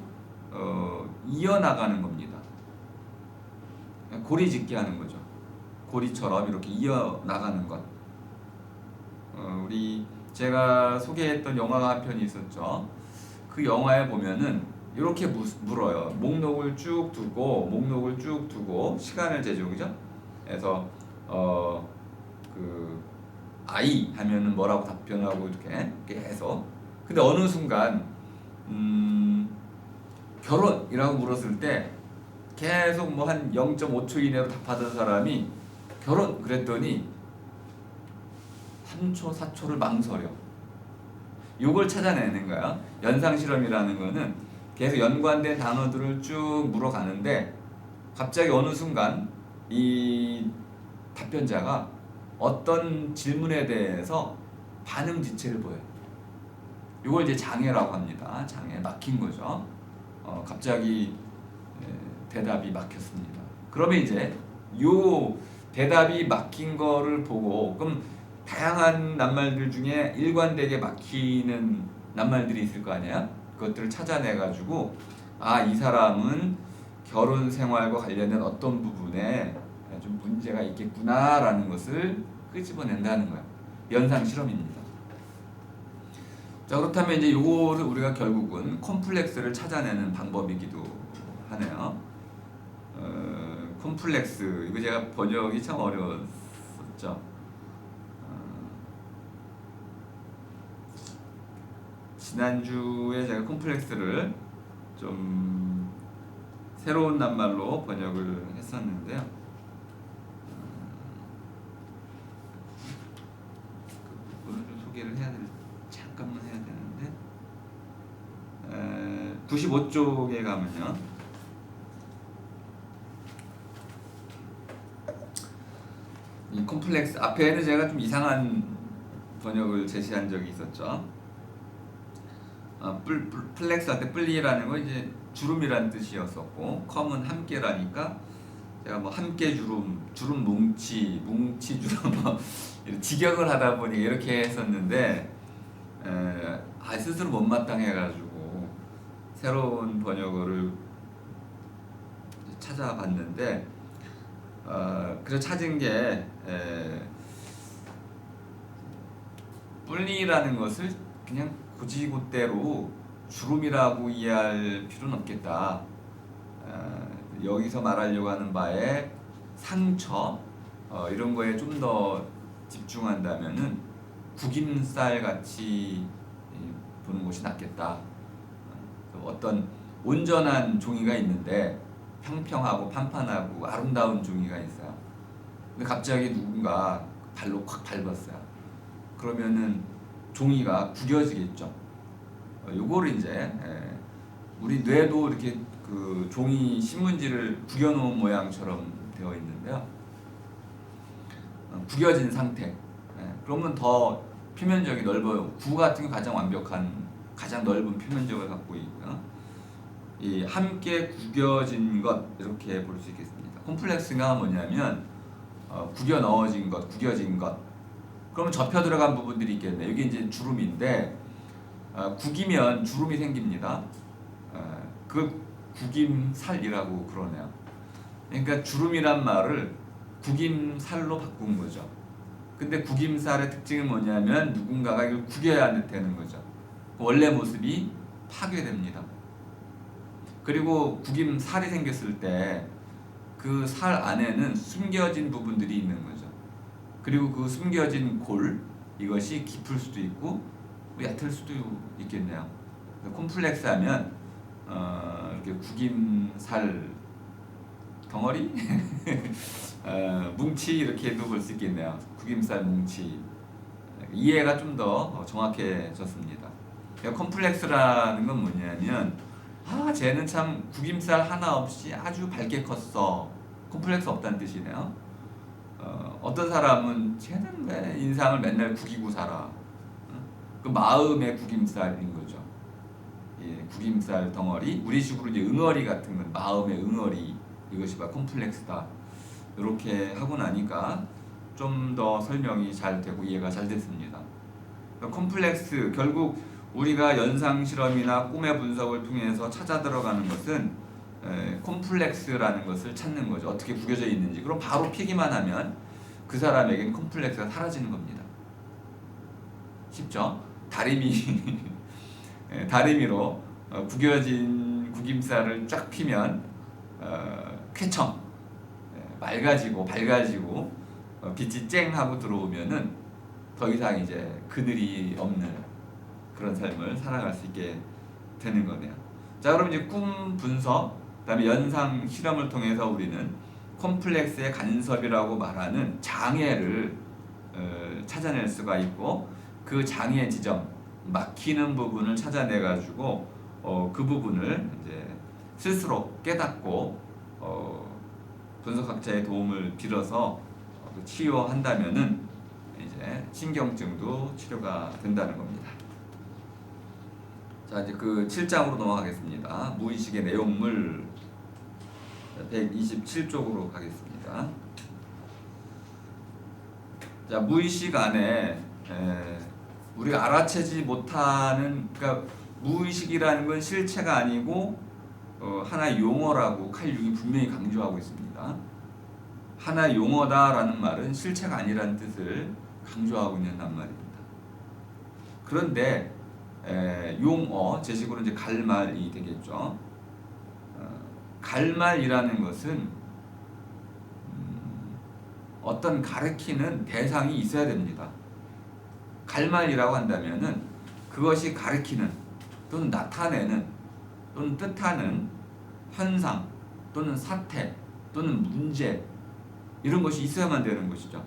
이어나가는 겁니다. 고리짓기 하는 거죠. 고리처럼 이렇게 이어나가는 것. 우리 제가 소개했던 영화가 한 편이 있었죠. 그 영화에 보면은 이렇게 물어요. 목록을 쭉 두고 시간을 재죠, 그죠? 그래서 그 아이 하면은 뭐라고 답변하고 이렇게 계속. 근데 어느 순간 결혼이라고 물었을 때 계속 뭐 한 0.5초 이내로 답하던 사람이 결혼 그랬더니 3초, 4초를 망설여. 요걸 찾아내는 거야. 연상 실험이라는 거는 계속 연관된 단어들을 쭉 물어가는데 갑자기 어느 순간 이 답변자가 어떤 질문에 대해서 반응 지체를 보여요. 이걸 이제 장애라고 합니다. 장애, 막힌 거죠. 갑자기 대답이 막혔습니다. 그러면 이제 요 대답이 막힌 거를 보고, 그럼 다양한 낱말들 중에 일관되게 막히는 낱말들이 있을 거 아니야? 그것들을 찾아내가지고 이 사람은 결혼 생활과 관련된 어떤 부분에 좀 문제가 있겠구나라는 것을 끄집어낸다는 거야. 연상 실험입니다. 자, 그렇다면 이제 요거를 우리가 결국은 콤플렉스를 방법이기도 하네요. 콤플렉스, 이거 제가 번역이 참 어려웠었죠. 지난주에 제가 콤플렉스를 좀 새로운 낱말로 번역을 했었는데요. 그 부분을 좀 소개를 잠깐만 해야 되는데, 95쪽에 가면요. 이 콤플렉스 앞에는 제가 좀 이상한 번역을 제시한 적이 있었죠. 플렉스 할 때 뿔리라는 건 이제 주름이라는 뜻이었었고, 컴은 함께라니까 제가 뭐 함께 주름 뭉치 주름 뭐 직역을 하다 보니 이렇게 했었는데 스스로 못마땅해가지고 새로운 번역어를 찾아봤는데 그래서 찾은 게 뿔리라는 것을 그냥 곧이곧대로 주름이라고 이해할 필요는 없겠다. 여기서 말하려고 하는 바에 상처 이런 거에 좀 더 집중한다면은 구김살 같이 보는 것이 낫겠다. 어떤 온전한 종이가 있는데 평평하고 판판하고 아름다운 종이가 있어요. 근데 갑자기 누군가 발로 콱 밟았어요. 그러면은 종이가 구겨지겠죠. 요거를 이제 우리 뇌도 이렇게 그 종이 신문지를 구겨놓은 모양처럼 되어 있는데요. 구겨진 상태. 그러면 더 표면적이 넓어요. 구 같은 게 가장 완벽한, 가장 넓은 표면적을 갖고 있고요. 이 함께 구겨진 것 이렇게 볼 수 있겠습니다. 콤플렉스가 뭐냐면 구겨 넣어진 것, 구겨진 것. 그러면 접혀 들어간 부분들이 있겠네요. 이게 이제 주름인데 구기면 주름이 생깁니다. 그 구김살이라고 그러네요. 그러니까 주름이란 말을 구김살로 바꾼 거죠. 근데 구김살의 특징은 뭐냐면 누군가가 이걸 구겨야 되는 거죠. 원래 모습이 파괴됩니다. 그리고 구김살이 생겼을 때 그 살 안에는 숨겨진 부분들이 있는 거죠. 그리고 그 숨겨진 골, 이것이 깊을 수도 있고 얕을 수도 있겠네요. 콤플렉스 하면 이렇게 구김살 덩어리? 뭉치 이렇게도 볼 수 있겠네요. 구김살 뭉치. 이해가 좀 더 정확해졌습니다. 콤플렉스라는 건 뭐냐면 쟤는 참 구김살 하나 없이 아주 밝게 컸어. 콤플렉스 없다는 뜻이네요. 어떤 사람은 쟤는 왜 인상을 맨날 구기고 살아. 그 마음의 구김살인 거죠. 예, 구김살 덩어리. 우리식으로 이제 응어리 같은 건 마음의 응어리. 이것이 바로 콤플렉스다. 이렇게 하고 나니까 좀 더 설명이 잘 되고 이해가 잘 됐습니다. 콤플렉스, 결국 우리가 연상 실험이나 꿈의 분석을 통해서 찾아 들어가는 것은 콤플렉스라는 것을 찾는 거죠. 어떻게 구겨져 있는지. 그럼 바로 피기만 하면 그 사람에겐 콤플렉스가 사라지는 겁니다. 쉽죠? 다리미 다리미로 구겨진 구김살을 쫙 피면 쾌청, 맑아지고 밝아지고 빛이 쨍 하고 들어오면은 더 이상 이제 그늘이 없는 그런 삶을 살아갈 수 있게 되는 거네요. 자, 그럼 이제 꿈 분석, 그다음에 연상 실험을 통해서 우리는 콤플렉스의 간섭이라고 말하는 장애를 찾아낼 수가 있고, 그 장애 지점, 막히는 부분을 찾아내 가지고 그 부분을 이제 스스로 깨닫고 분석학자의 도움을 빌어서 치료한다면은 이제 신경증도 치료가 된다는 겁니다. 자, 이제 그 7장으로 넘어가겠습니다. 무의식의 내용물 127쪽으로 가겠습니다. 자, 무의식 안에 우리가 알아채지 못하는, 그러니까 무의식이라는 건 실체가 아니고 하나의 용어라고 칼 융이 분명히 강조하고 있습니다. 하나의 용어다라는 말은 실체가 아니라는 뜻을 강조하고 있는 말입니다. 그런데 용어, 제식으로 이제 갈말이 되겠죠. 갈말이라는 것은 어떤 가르치는 대상이 있어야 됩니다. 갈말이라고 한다면은 그것이 가르치는 또는 나타내는 또는 뜻하는 현상 또는 사태 또는 문제, 이런 것이 있어야만 되는 것이죠.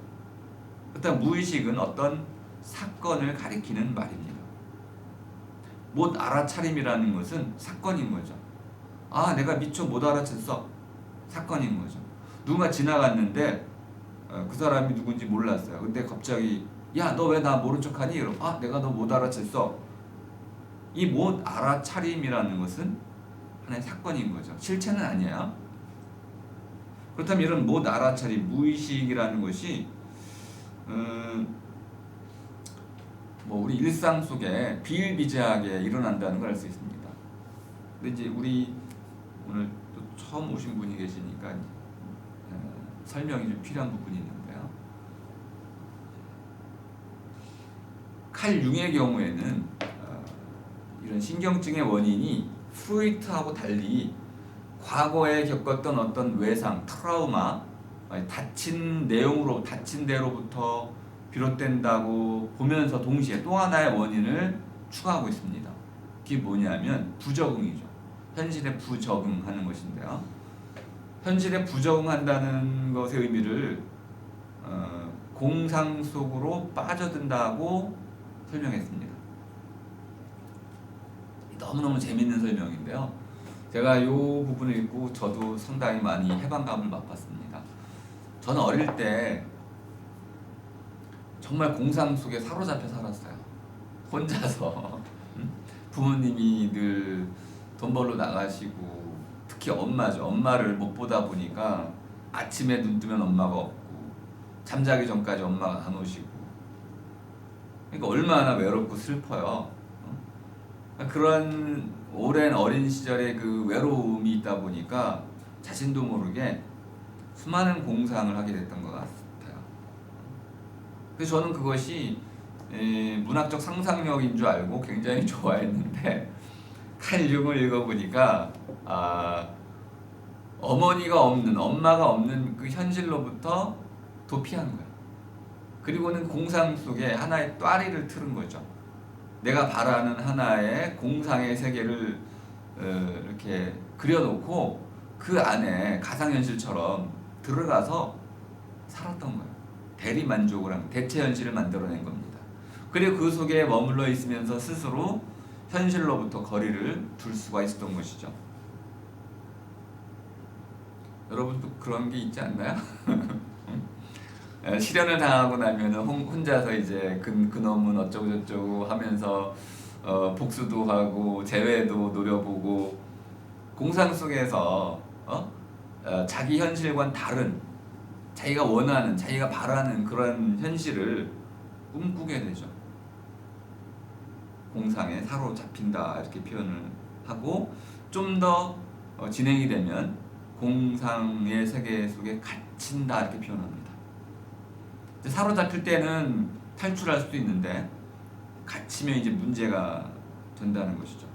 일단 무의식은 어떤 사건을 가리키는 말입니다. 못 알아차림이라는 것은 사건인 거죠. 내가 미처 못 알아챘어. 사건인 거죠. 누군가 지나갔는데 그 사람이 누군지 몰랐어요. 근데 갑자기 야, 너 왜 나 모른 척하니? 이러고 내가 너 못 알아챘어. 이 못 알아차림이라는 것은 하나의 사건인 거죠. 실체는 아니에요. 그렇다면 이런 못 알아차림, 무의식이라는 것이 우리 일상 속에 비일비재하게 일어난다는 걸 알 수 있습니다. 근데 이제 우리 오늘 또 처음 오신 분이 계시니까 설명이 좀 필요한 부분이 있는데요. 칼 융의 경우에는 이런 신경증의 원인이 프로이트하고 달리 과거에 겪었던 어떤 외상, 트라우마, 다친 데로부터 비롯된다고 보면서 동시에 또 하나의 원인을 추가하고 있습니다. 그게 뭐냐면 부적응이죠. 현실에 부적응하는 것인데요. 현실에 부정한다는 것의 의미를 공상 속으로 빠져든다고 설명했습니다. 너무너무 재밌는 설명인데요. 제가 이 부분을 읽고 저도 상당히 많이 해방감을 맛봤습니다. 저는 어릴 때 정말 공상 속에 사로잡혀 살았어요. 혼자서 부모님이 늘 돈 벌러 나가시고, 특히 엄마죠. 엄마를 못 보다 보니까 아침에 눈 뜨면 엄마가 없고 잠자기 전까지 엄마가 안 오시고, 그러니까 얼마나 외롭고 슬퍼요. 그런 오랜 어린 시절의 그 외로움이 있다 보니까 자신도 모르게 수많은 공상을 하게 됐던 것 같아요. 그래서 저는 그것이 문학적 상상력인 줄 알고 굉장히 좋아했는데, 칼 융을 읽어보니까 엄마가 없는 그 현실로부터 도피한 거예요. 그리고는 공상 속에 하나의 또아리를 틀은 거죠. 내가 바라는 하나의 공상의 세계를 이렇게 그려놓고 그 안에 가상현실처럼 들어가서 살았던 거예요. 대리만족을 하는 대체 현실을 만들어낸 겁니다. 그리고 그 속에 머물러 있으면서 스스로 현실로부터 거리를 둘 수가 있었던 것이죠. 여러분도 그런 게 있지 않나요? 실현을 당하고 나면 혼자서 이제 그놈은 어쩌고 저쩌고 하면서 복수도 하고 재회도 노려보고, 공상 속에서 자기 현실과는 다른, 자기가 원하는, 자기가 바라는 그런 현실을 꿈꾸게 되죠. 공상에 사로잡힌다 이렇게 표현을 하고, 좀 더 진행이 되면 공상의 세계 속에 갇힌다 이렇게 표현합니다. 사로잡힐 때는 탈출할 수도 있는데 갇히면 이제 문제가 된다는 것이죠.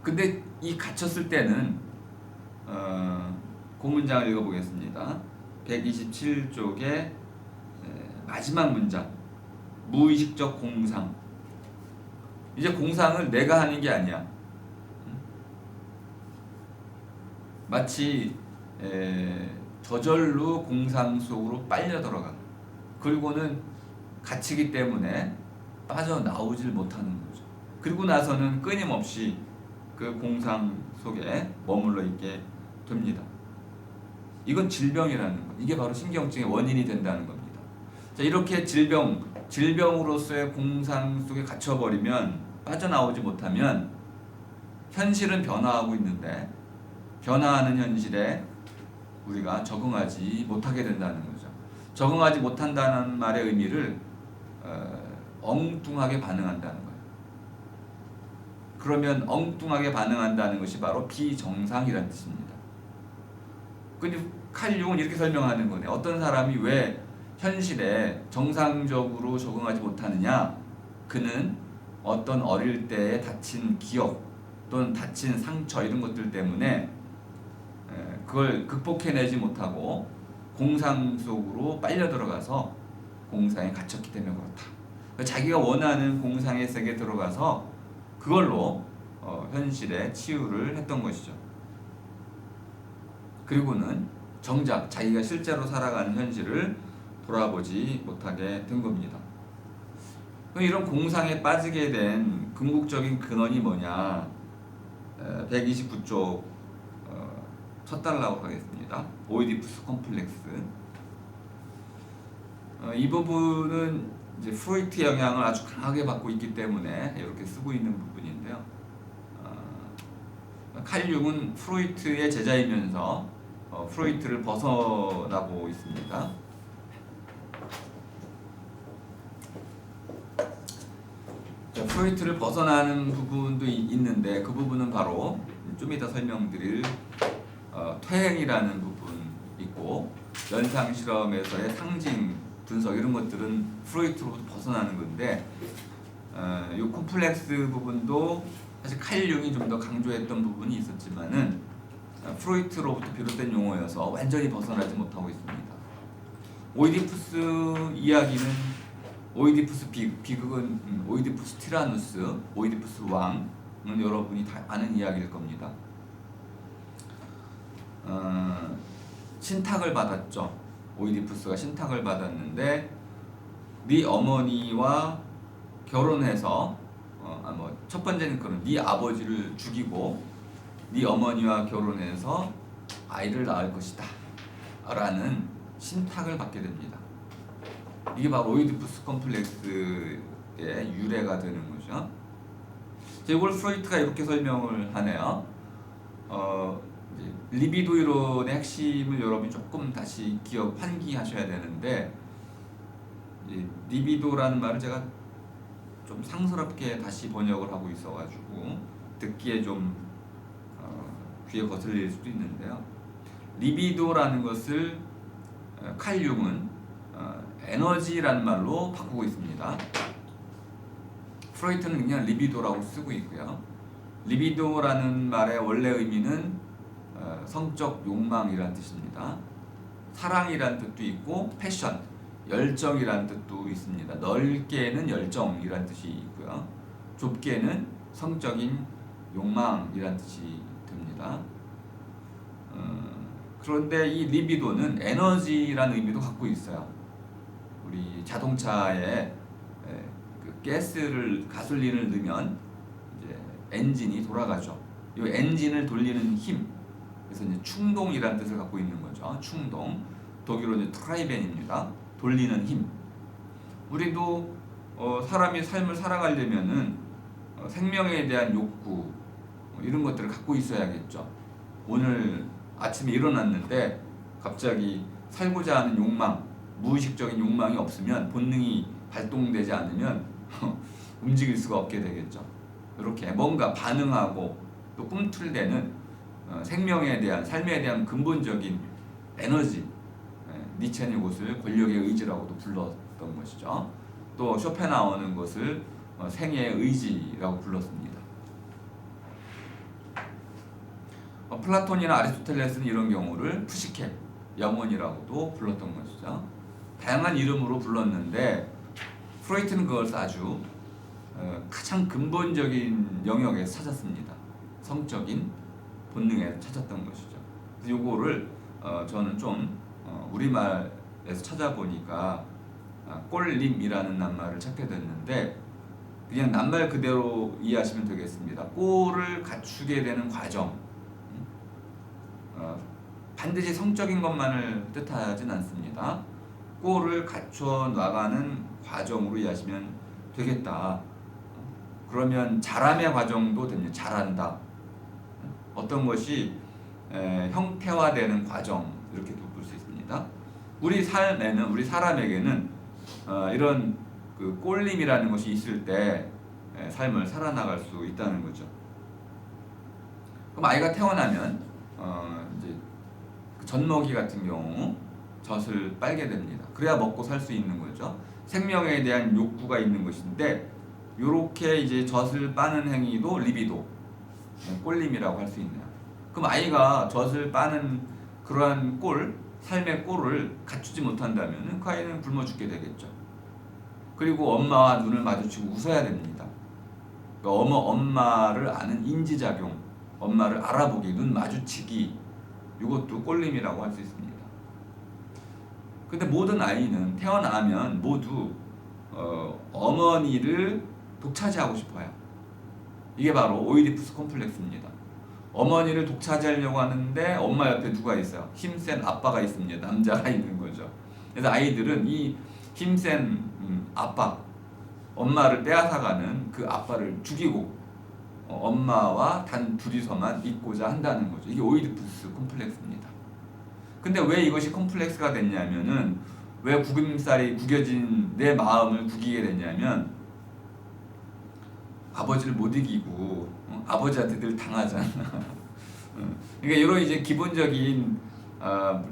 근데 이 갇혔을 때는 그 문장을 읽어보겠습니다. 127쪽의 마지막 문장, 무의식적 공상. 이제 공상을 내가 하는 게 아니야. 마치 저절로 공상 속으로 빨려 들어가. 그리고는 갇히기 때문에 빠져나오질 못하는 거죠. 그리고 나서는 끊임없이 그 공상 속에 머물러 있게 됩니다. 이건 질병이라는 것. 이게 바로 신경증의 원인이 된다는 겁니다. 자, 이렇게 질병으로서의 공상 속에 갇혀버리면, 빠져나오지 못하면 현실은 변화하고 있는데 변화하는 현실에 우리가 적응하지 못하게 된다는 거죠. 적응하지 못한다는 말의 의미를 엉뚱하게 반응한다는 거예요. 그러면 엉뚱하게 반응한다는 것이 바로 비정상이라는 뜻입니다. 근데 칼 융은 이렇게 설명하는 거네. 어떤 사람이 왜 현실에 정상적으로 적응하지 못하느냐? 그는 어떤 어릴 때에 다친 기억 또는 다친 상처 이런 것들 때문에 그걸 극복해내지 못하고 공상 속으로 빨려 들어가서 공상에 갇혔기 때문에 그렇다. 자기가 원하는 공상의 세계에 들어가서 그걸로 현실에 치유를 했던 것이죠. 그리고는 정작 자기가 실제로 살아가는 현실을 돌아보지 못하게 된 겁니다. 이런 공상에 빠지게 된 궁극적인 근원이 뭐냐? 129쪽 첫 달라고 하겠습니다. 오이디푸스 컴플렉스. 이 부분은 이제 프로이트 영향을 아주 강하게 받고 있기 때문에 이렇게 쓰고 있는 부분인데요. 칼 융은 프로이트의 제자이면서 프로이트를 벗어나고 있습니다. 프로이트를 벗어나는 부분도 있는데, 그 부분은 바로 좀 이따 설명드릴 퇴행이라는 부분 있고, 연상 실험에서의 상징 분석 이런 것들은 프로이트로부터 벗어나는 건데, 이 콤플렉스 부분도 사실 칼 융이 좀 더 강조했던 부분이 있었지만은 프로이트로부터 비롯된 용어여서 완전히 벗어나지 못하고 있습니다. 오이디푸스 이야기는 오이디푸스 비극은 오이디푸스 티라누스, 오이디푸스 왕은 여러분이 다 아는 이야기일 겁니다. 신탁을 받았죠. 오이디푸스가 신탁을 받았는데 네 어머니와 결혼해서 첫 번째는 그런 네 아버지를 죽이고 네 어머니와 결혼해서 아이를 낳을 것이다 라는 신탁을 받게 됩니다. 이게 바로 오이디푸스 컴플렉스의 유래가 되는 거죠. 이걸 프로이트가 이렇게 설명을 하네요. 리비도 이론의 핵심을 여러분이 조금 다시 환기하셔야 되는데, 리비도라는 말을 제가 좀 상스럽게 다시 번역을 하고 있어가지고 듣기에 좀 귀에 거슬릴 수도 있는데요. 리비도라는 것을 칼 융은 에너지라는 말로 바꾸고 있습니다. 프로이트는 그냥 리비도라고 쓰고 있고요. 리비도라는 말의 원래 의미는 성적 욕망이라는 뜻입니다. 사랑이라는 뜻도 있고 패션, 열정이라는 뜻도 있습니다. 넓게는 열정이라는 뜻이 있고요. 좁게는 성적인 욕망이라는 뜻이 듭니다. 그런데 이 리비도는 에너지라는 의미도 갖고 있어요. 우리 자동차에 가솔린을 넣으면 이제 엔진이 돌아가죠. 이 엔진을 돌리는 힘, 그래서 이제 충동이라는 뜻을 갖고 있는 거죠. 충동, 독일어 이제 트라이벤입니다. 돌리는 힘. 우리도 사람이 삶을 살아가려면은 생명에 대한 욕구 이런 것들을 갖고 있어야겠죠. 오늘 아침에 일어났는데 갑자기 살고자 하는 욕망, 무의식적인 욕망이 없으면, 본능이 발동되지 않으면 움직일 수가 없게 되겠죠. 이렇게 뭔가 반응하고 또 꿈틀대는 생명에 대한, 삶에 대한 근본적인 에너지, 니체는 이것을 권력의 의지라고도 불렀던 것이죠. 또 쇼펜하우어는 것을 생애의 의지라고 불렀습니다. 플라톤이나 아리스토텔레스는 이런 경우를 푸시케, 영혼이라고도 불렀던 것이죠. 다양한 이름으로 불렀는데 프로이트는 그것을 아주 가장 근본적인 영역에서 찾았습니다. 성적인 본능에서 찾았던 것이죠. 그래서 요거를 저는 좀 우리말에서 찾아보니까 꼴림이라는 낱말을 찾게 됐는데, 그냥 낱말 그대로 이해하시면 되겠습니다. 꼴을 갖추게 되는 과정, 반드시 성적인 것만을 뜻하진 않습니다. 꼴을 갖춰 나가는 과정으로 이해하시면 되겠다. 그러면 잘함의 과정도 됩니다. 잘한다. 어떤 것이 형태화되는 과정, 이렇게도 볼 수 있습니다. 우리 삶에는, 우리 사람에게는 이런 그 꼴림이라는 것이 있을 때 삶을 살아나갈 수 있다는 거죠. 그럼 아이가 태어나면 이제 그 젖먹이 같은 경우 젖을 빨게 됩니다. 그래야 먹고 살 수 있는 거죠. 생명에 대한 욕구가 있는 것인데, 요렇게 이제 젖을 빠는 행위도 리비도, 꼴림이라고 할 수 있네요. 그럼 아이가 젖을 빠는 그러한 삶의 꼴을 갖추지 못한다면 그 아이는 굶어 죽게 되겠죠. 그리고 엄마와 눈을 마주치고 웃어야 됩니다. 그러니까 엄마를 아는 인지작용, 엄마를 알아보기, 눈 마주치기, 이것도 꼴림이라고 할 수 있습니다. 근데 모든 아이는 태어나면 모두 어머니를 독차지하고 싶어요. 이게 바로 오이디푸스 콤플렉스입니다. 어머니를 독차지하려고 하는데 엄마 옆에 누가 있어요? 힘센 아빠가 있습니다. 남자가 있는 거죠. 그래서 아이들은 이 힘센 아빠, 엄마를 빼앗아가는 그 아빠를 죽이고 엄마와 단 둘이서만 있고자 한다는 거죠. 이게 오이디푸스 콤플렉스입니다. 근데 왜 이것이 콤플렉스가 됐냐면은, 왜 구김살이 구겨진 내 마음을 구기게 됐냐면, 아버지를 못 이기고 아버지한테 늘 당하잖아. 그러니까 이런 이제 기본적인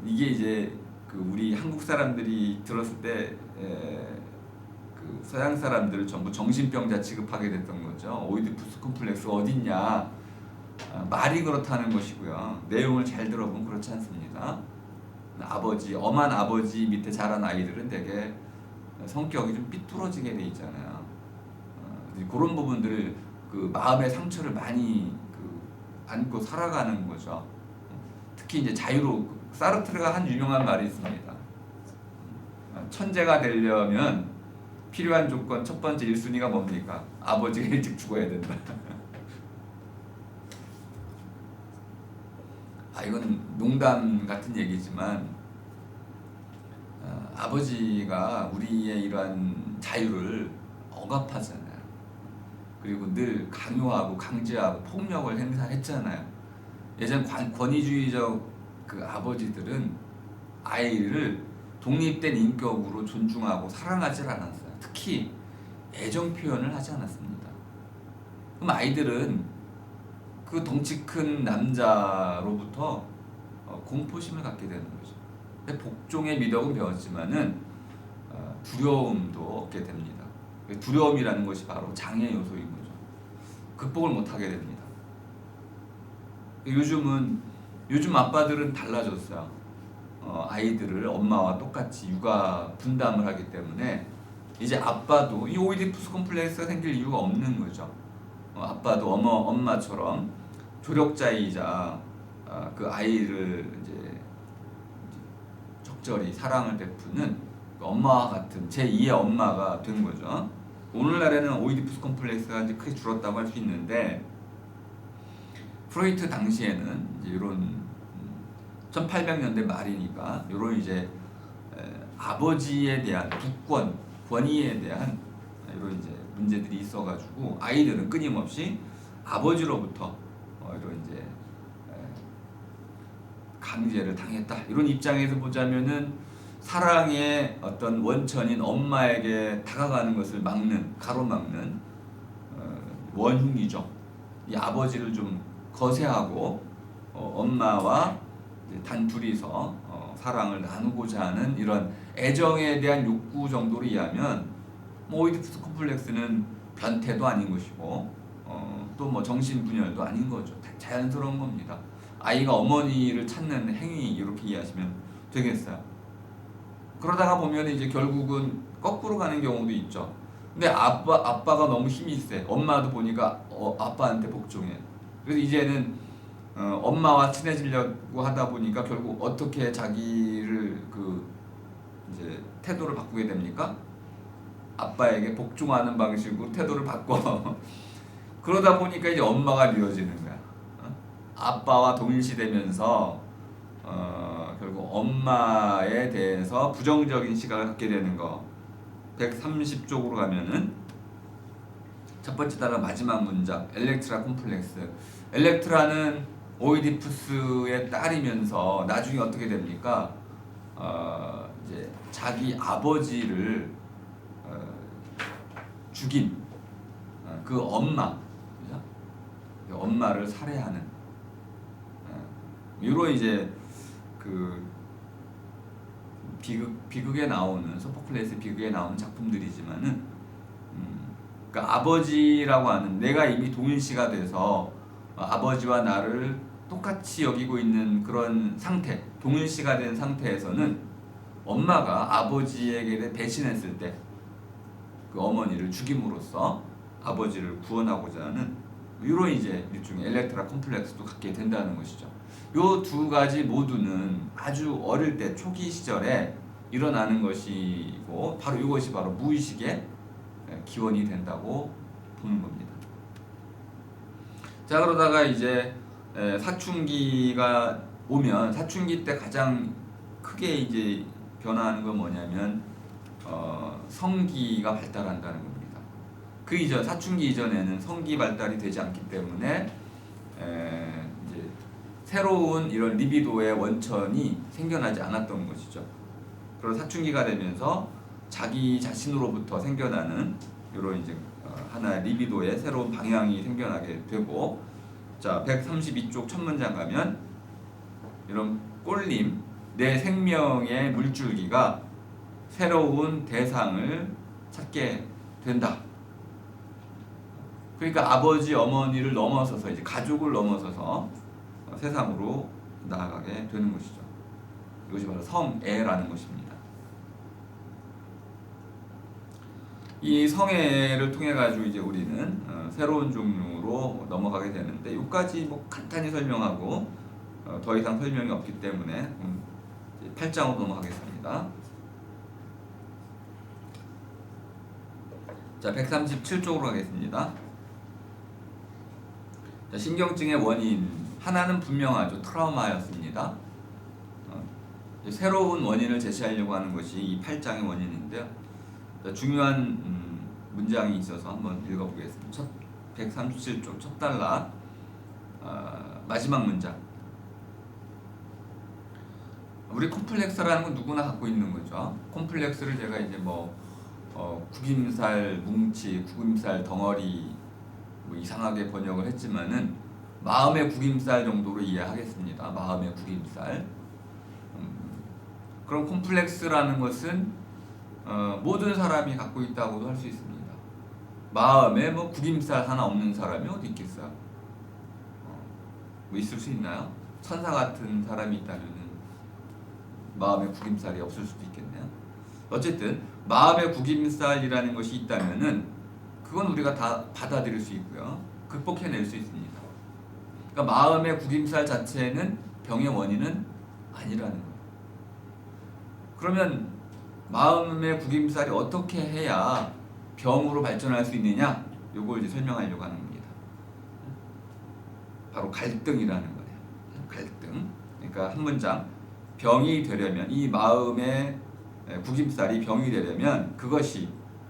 이게 이제 그 우리 한국 사람들이 들었을 때 그 서양 사람들을 전부 정신병자 취급하게 됐던 거죠. 오이디푸스 콤플렉스 어딨냐? 말이 그렇다는 것이고요. 내용을 잘 들어보면 그렇지 않습니다. 엄한 아버지 밑에 자란 아이들은 되게 성격이 좀 삐뚤어지게 돼 있잖아요. 그런 부분들을, 그 마음의 상처를 많이 안고 살아가는 거죠. 특히 이제 자유로 사르트르가 한 유명한 말이 있습니다. 천재가 되려면 필요한 조건 첫 번째 1순위가 뭡니까? 아버지가 일찍 죽어야 된다. 이건 농담 같은 얘기지만 아버지가 우리의 이러한 자유를 억압하잖아요. 그리고 늘 강요하고 강제하고 폭력을 행사했잖아요. 예전 권위주의적 그 아버지들은 아이를 독립된 인격으로 존중하고 사랑하지 않았어요. 특히 애정 표현을 하지 않았습니다. 그럼 아이들은 그 덩치 큰 남자로부터 공포심을 갖게 되는 거죠. 복종의 미덕은 배웠지만은 두려움도 얻게 됩니다. 두려움이라는 것이 바로 장애 요소인 거죠. 극복을 못하게 됩니다. 요즘 아빠들은 달라졌어요. 아이들을 엄마와 똑같이 육아 분담을 하기 때문에 이제 아빠도 이 오이디푸스 콤플렉스가 생길 이유가 없는 거죠. 아빠도 엄마처럼 조력자이자 그 아이를 이제 적절히 사랑을 베푸는 엄마와 같은 제2의 엄마가 된 거죠. 오늘날에는 오이디푸스 콤플렉스가 이제 크게 줄었다고 할 수 있는데 프로이트 당시에는 이제 이런 1800년대 말이니까 이런 이제 아버지에 대한 부권, 권위에 대한 이런 이제 문제들이 있어가지고 아이들은 끊임없이 아버지로부터 이런 이제 강제를 당했다. 이런 입장에서 보자면은 사랑의 어떤 원천인 엄마에게 다가가는 것을 가로막는 원흉이죠. 이 아버지를 좀 거세하고 엄마와 단 둘이서 사랑을 나누고자 하는 이런 애정에 대한 욕구 정도로 이해하면 오이디푸스 콤플렉스는 변태도 아닌 것이고 또 뭐 정신분열도 아닌 거죠. 자연스러운 겁니다. 아이가 어머니를 찾는 행위 이렇게 이해하시면 되겠어요. 그러다가 보면 이제 결국은 거꾸로 가는 경우도 있죠. 근데 아빠가 너무 힘이 세. 엄마도 보니까 아빠한테 복종해. 그래서 이제는 엄마와 친해지려고 하다 보니까 결국 어떻게 자기를 이제 태도를 바꾸게 됩니까? 아빠에게 복종하는 방식으로 태도를 바꿔. 그러다 보니까 이제 엄마가 미워지는 거야. 아빠와 동일시되면서 결국 엄마에 대해서 부정적인 시각을 갖게 되는 거. 130쪽으로 가면은 첫 번째 단어 마지막 문장 엘렉트라 콤플렉스. 엘렉트라는 오이디푸스의 딸이면서 나중에 어떻게 됩니까? 이제 자기 아버지를 죽인 그 엄마, 그죠? 엄마를 살해하는 이런 이제 그 비극에 나오는 소포클레스 비극에 나오는 작품들이지만은 그러니까 아버지라고 하는 내가 이미 동일시가 돼서 아버지와 나를 똑같이 여기고 있는 그런 상태, 동일시가 된 상태에서는 엄마가 아버지에게 배신했을 때 그 어머니를 죽임으로써 아버지를 구원하고자 하는 이런 이제 일종의 엘렉트라 콤플렉스도 갖게 된다는 것이죠. 요 두 가지 모두는 아주 어릴 때 초기 시절에 일어나는 것이고 바로 이것이 바로 무의식의 기원이 된다고 보는 겁니다. 자, 그러다가 이제 사춘기가 오면 사춘기 때 가장 크게 이제 변화하는 건 뭐냐면 성기가 발달한다는 겁니다. 그 이전 사춘기 이전에는 성기 발달이 되지 않기 때문에 이제 새로운 이런 리비도의 원천이 생겨나지 않았던 것이죠. 그리고 사춘기가 되면서 자기 자신으로부터 생겨나는 이런 이제 하나의 리비도의 새로운 방향이 생겨나게 되고, 자 132쪽 첫 문장 가면 이런 꼴림 내 생명의 물줄기가 새로운 대상을 찾게 된다. 그러니까 아버지 어머니를 넘어서서 이제 가족을 넘어서서 세상으로 나아가게 되는 것이죠. 이것이 바로 성애라는 것입니다. 이 성애를 통해 가지고 이제 우리는 새로운 종류로 넘어가게 되는데 여기까지 뭐 간단히 설명하고 더 이상 설명이 없기 때문에 8장으로 넘어가겠습니다. 자, 137쪽으로 가겠습니다. 자, 신경증의 원인 하나는 분명하죠. 트라우마였습니다. 새로운 원인을 제시하려고 하는 것이 이 8장의 원인인데요. 자, 중요한 문장이 있어서 한번 읽어보겠습니다. 137쪽 첫 단락 마지막 문장. 우리 콤플렉스라는 건 누구나 갖고 있는 거죠. 콤플렉스를 제가 이제 구김살 뭉치, 구김살 덩어리 이상하게 번역을 했지만은 마음의 구김살 정도로 이해하겠습니다. 마음의 구김살. 그럼 콤플렉스라는 것은 모든 사람이 갖고 있다고도 할 수 있습니다. 마음에 구김살 하나 없는 사람이 어디 있겠어요? 있을 수 있나요? 천사 같은 사람이 있다면은 마음에 구김살이 없을 수도 있겠네요. 어쨌든 마음의 구김살이라는 것이 있다면은 그건 우리가 다 받아들일 수 있고요. 극복해낼 수 있습니다. 그러니까 마음의 구김살 자체는 병의 원인은 아니라는 거예요. 그러면 마음의 구김살이 어떻게 해야 병으로 발전할 수 있느냐? 요걸 이제 설명하려고 하는 겁니다. 바로 갈등이라는 거예요. 갈등. 그러니까 한 문장. 병이 되려면 이 마음의 구김살이 병이 되려면 그것이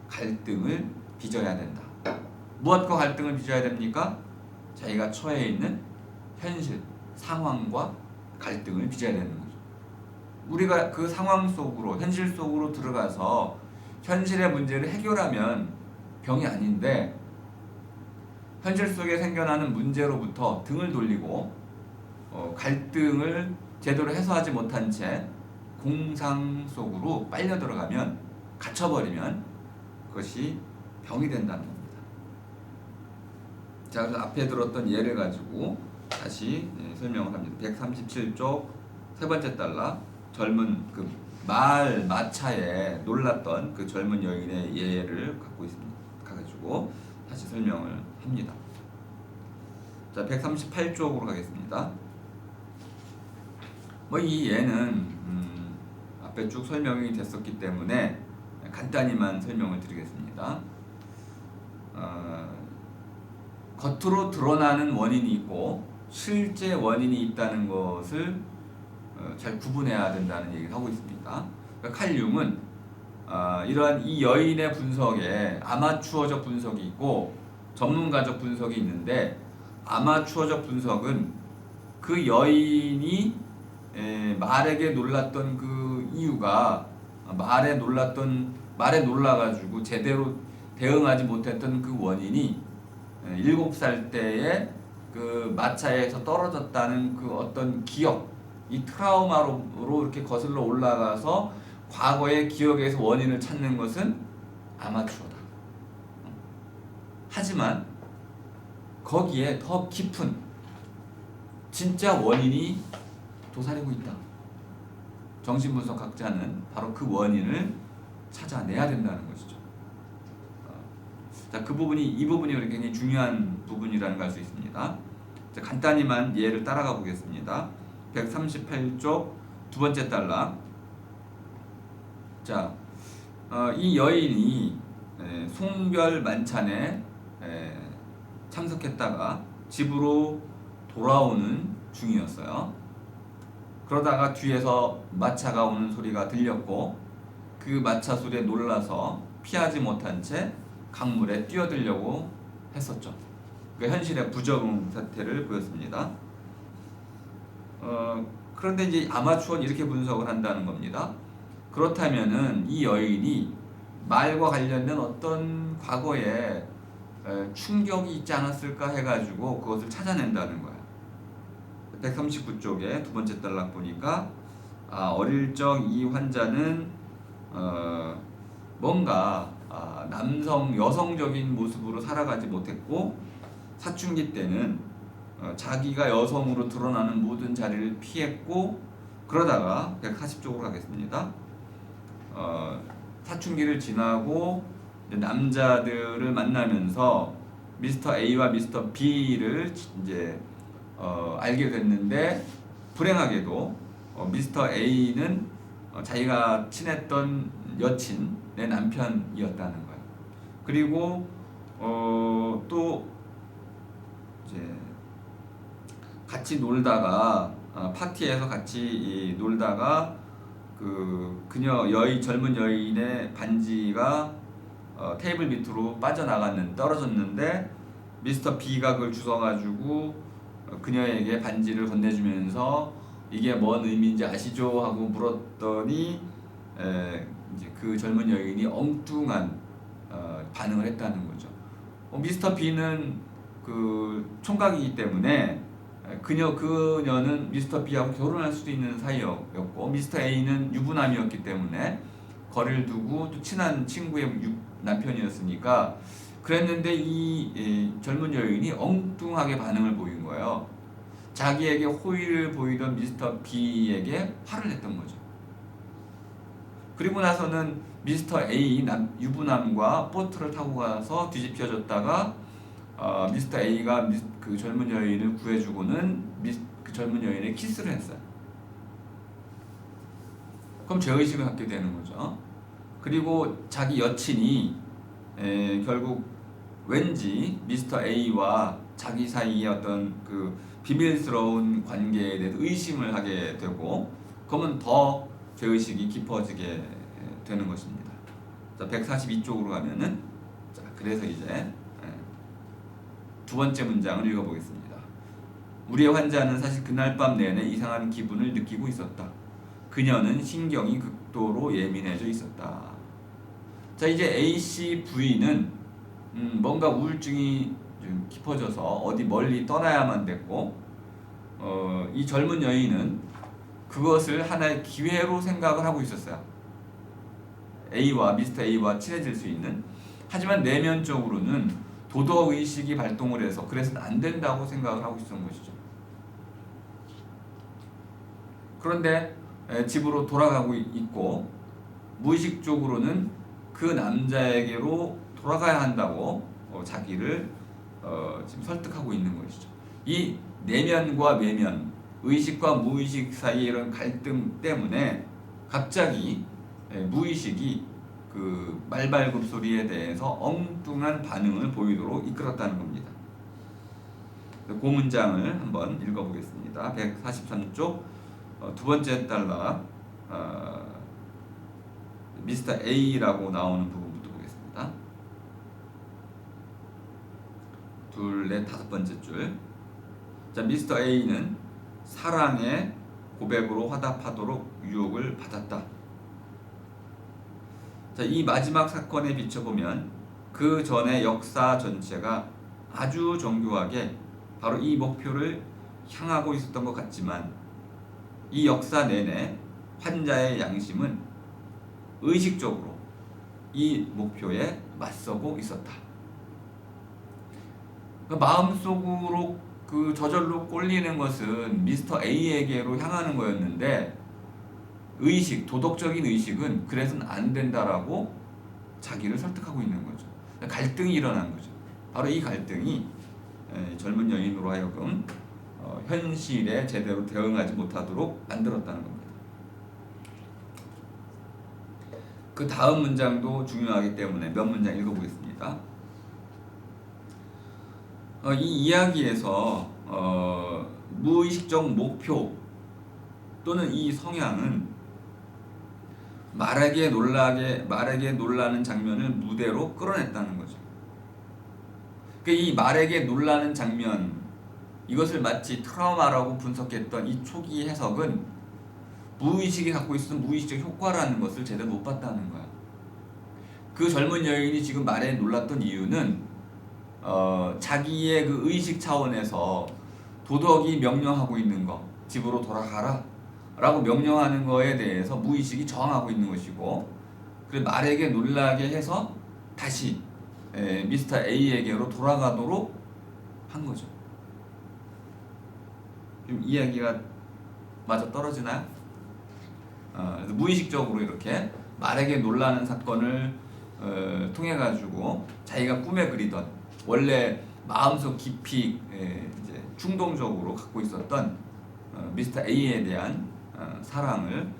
갈등을 빚어야 된다. 무엇과 갈등을 빚어야 됩니까? 자기가 처해 있는 현실, 상황과 갈등을 빚어야 되는 거죠. 우리가 그 상황 속으로, 현실 속으로 들어가서 현실의 문제를 해결하면 병이 아닌데 현실 속에 생겨나는 문제로부터 등을 돌리고 갈등을 제대로 해소하지 못한 채 공상 속으로 빨려 들어가면, 갇혀버리면 그것이 병이 된다는 겁니다. 자, 그래서 앞에 들었던 예를 가지고 다시 설명을 합니다. 137쪽 세 번째 단락, 젊은 그 마차에 놀랐던 그 젊은 여인의 예를 갖고 있습니다. 가지고 다시 설명을 합니다. 자, 138쪽으로 가겠습니다. 이 예는 앞에 쭉 설명이 됐었기 때문에 간단히만 설명을 드리겠습니다. 겉으로 드러나는 원인이 있고 실제 원인이 있다는 것을 잘 구분해야 된다는 얘기를 하고 있습니다. 그러니까 칼 융은 이러한 이 여인의 분석에 아마추어적 분석이 있고 전문가적 분석이 있는데, 아마추어적 분석은 그 여인이 말에게 놀랐던 그 이유가 말에 놀라가지고 제대로 대응하지 못했던 그 원인이 7살 때에 그 마차에서 떨어졌다는 그 어떤 기억, 이 트라우마로 이렇게 거슬러 올라가서 과거의 기억에서 원인을 찾는 것은 아마추어다. 하지만 거기에 더 깊은 진짜 원인이 도사리고 있다. 정신분석학자는 바로 그 원인을 찾아내야 된다는 것이죠. 자, 이 부분이 굉장히 중요한 부분이라는 걸 알 수 있습니다. 자, 간단히만 예를 따라가 보겠습니다. 138쪽 두 번째 단락. 자, 이 여인이 송별 만찬에 참석했다가 집으로 돌아오는 중이었어요. 그러다가 뒤에서 마차가 오는 소리가 들렸고 그 마차 소리에 놀라서 피하지 못한 채 강물에 뛰어들려고 했었죠. 그 현실의 부적응 사태를 보였습니다. 그런데 이제 아마추어는 이렇게 분석을 한다는 겁니다. 그렇다면은 이 여인이 말과 관련된 어떤 과거에 충격이 있지 않았을까 해가지고 그것을 찾아낸다는 거예요. 139쪽에 두 번째 단락 보니까 어릴 적 이 환자는 뭔가 여성적인 모습으로 살아가지 못했고 사춘기 때는 자기가 여성으로 드러나는 모든 자리를 피했고, 그러다가 140쪽으로 가겠습니다. 사춘기를 지나고 남자들을 만나면서 미스터 A와 미스터 B를 이제 알게 됐는데 불행하게도 미스터 A는 자기가 친했던 여친의 남편이었다는 거예요. 그리고 또 이제 같이 놀다가 파티에서 같이 놀다가 그녀 젊은 여인의 반지가 테이블 밑으로 떨어졌는데 미스터 B가 그걸 주워가지고 그녀에게 반지를 건네주면서 이게 뭔 의미인지 아시죠? 하고 물었더니 이제 그 젊은 여인이 엉뚱한 반응을 했다는 거죠. 미스터 B는 그 총각이기 때문에 그녀는 미스터 B하고 결혼할 수도 있는 사이였고 미스터 A는 유부남이었기 때문에 거리를 두고 또 친한 친구의 남편이었으니까 그랬는데 이 젊은 여인이 엉뚱하게 반응을 보인 거예요. 자기에게 호의를 보이던 미스터 B에게 화를 냈던 거죠. 그리고 나서는 미스터 A 유부남과 보트를 타고 가서 뒤집혀졌다가 미스터 A가 그 젊은 여인을 구해주고는 그 젊은 여인에 키스를 했어요. 그럼 죄의식을 갖게 되는 거죠. 그리고 자기 여친이 결국 왠지 미스터 A와 자기 사이의 어떤 그 비밀스러운 관계에 대해서 의심을 하게 되고 그러면 더 죄의식이 깊어지게 되는 것입니다. 자, 142쪽으로 가면은 자, 그래서 이제 두 번째 문장을 읽어보겠습니다. 우리의 환자는 사실 그날 밤 내내 이상한 기분을 느끼고 있었다. 그녀는 신경이 극도로 예민해져 있었다. 자, 이제 A씨 부인은 뭔가 우울증이 좀 깊어져서 어디 멀리 떠나야만 됐고 이 젊은 여인은 그것을 하나의 기회로 생각을 하고 있었어요. 미스터 A와 친해질 수 있는. 하지만 내면적으로는 도덕의식이 발동을 해서 그래서는 안 된다고 생각을 하고 있었던 것이죠. 그런데 집으로 돌아가고 있고 무의식적으로는 그 남자에게로 돌아가야 한다고 자기를 지금 설득하고 있는 것이죠. 이 내면과 외면, 의식과 무의식 사이의 이런 갈등 때문에 갑자기 무의식이 그 말발굽 소리에 대해서 엉뚱한 반응을 보이도록 이끌었다는 겁니다. 그 문장을 한번 읽어보겠습니다. 143쪽 두 번째 달라 미스터 A라고 나오는 부분부터 보겠습니다. 둘, 넷, 다섯 번째 줄. 자, 미스터 A는 사랑의 고백으로 화답하도록 유혹을 받았다. 자, 이 마지막 사건에 비춰보면 그 전의 역사 전체가 아주 정교하게 바로 이 목표를 향하고 있었던 것 같지만 이 역사 내내 환자의 양심은 의식적으로 이 목표에 맞서고 있었다. 마음속으로 저절로 꼴리는 것은 미스터 A에게로 향하는 거였는데 도덕적인 의식은 그래서는 안 된다라고 자기를 설득하고 있는 거죠. 갈등이 일어난 거죠. 바로 이 갈등이 젊은 여인으로 하여금 현실에 제대로 대응하지 못하도록 만들었다는 겁니다. 그 다음 문장도 중요하기 때문에 몇 문장 읽어보겠습니다. 이 이야기에서 무의식적 목표 또는 이 성향은 말에게 놀라는 장면을 무대로 끌어냈다는 거죠. 이 말에게 놀라는 장면, 이것을 마치 트라우마라고 분석했던 이 초기 해석은 무의식이 갖고 있었던 무의식적 효과라는 것을 제대로 못 봤다는 거야. 그 젊은 여인이 지금 말에 놀랐던 이유는 자기의 그 의식 차원에서 도덕이 명령하고 있는 거, 집으로 돌아가라 라고 명령하는 거에 대해서 무의식이 저항하고 있는 것이고, 그 말에게 놀라게 해서 다시 미스터 A에게로 돌아가도록 한 거죠. 좀 이야기가 맞아 떨어지나요? 그래서 무의식적으로 이렇게 말에게 놀라는 사건을 통해 가지고 자기가 꿈에 그리던 원래 마음속 깊이 이제 충동적으로 갖고 있었던 미스터 A에 대한 사랑을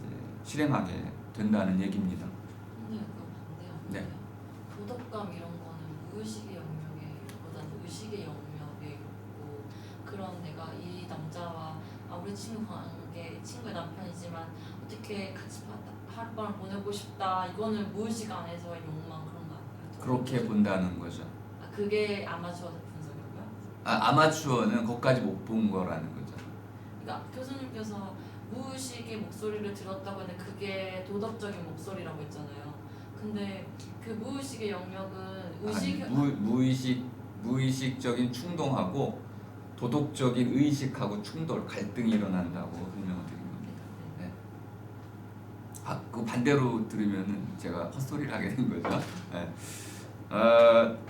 이제 실행하게 된다는 얘기입니다. 근데 약간 반대하는데요. 네. 도덕감 이런 거는 무의식의 영역보다는 의식의 영역에 있고, 그런 내가 이 남자와 우리 친구 관계, 친구의 남편이지만 어떻게 같이 하룻밤을 보내고 싶다, 이거는 무의식 안에서의 욕망 그런 거 아닌가요? 그렇게 본다는 거죠. 그게 아마추어 분석이고요. 아마추어는 거기까지 못 본 거라는 거죠. 그러니까 교수님께서 무의식의 목소리를 들었다고 했는데 그게 도덕적인 목소리라고 했잖아요. 근데 그 무의식의 영역은 무의식적인 충동하고 도덕적인 의식하고 충돌, 갈등이 일어난다고 설명을 드린 겁니다. 네. 그 반대로 들으면은 제가 헛소리를 하게 된 거죠. 네.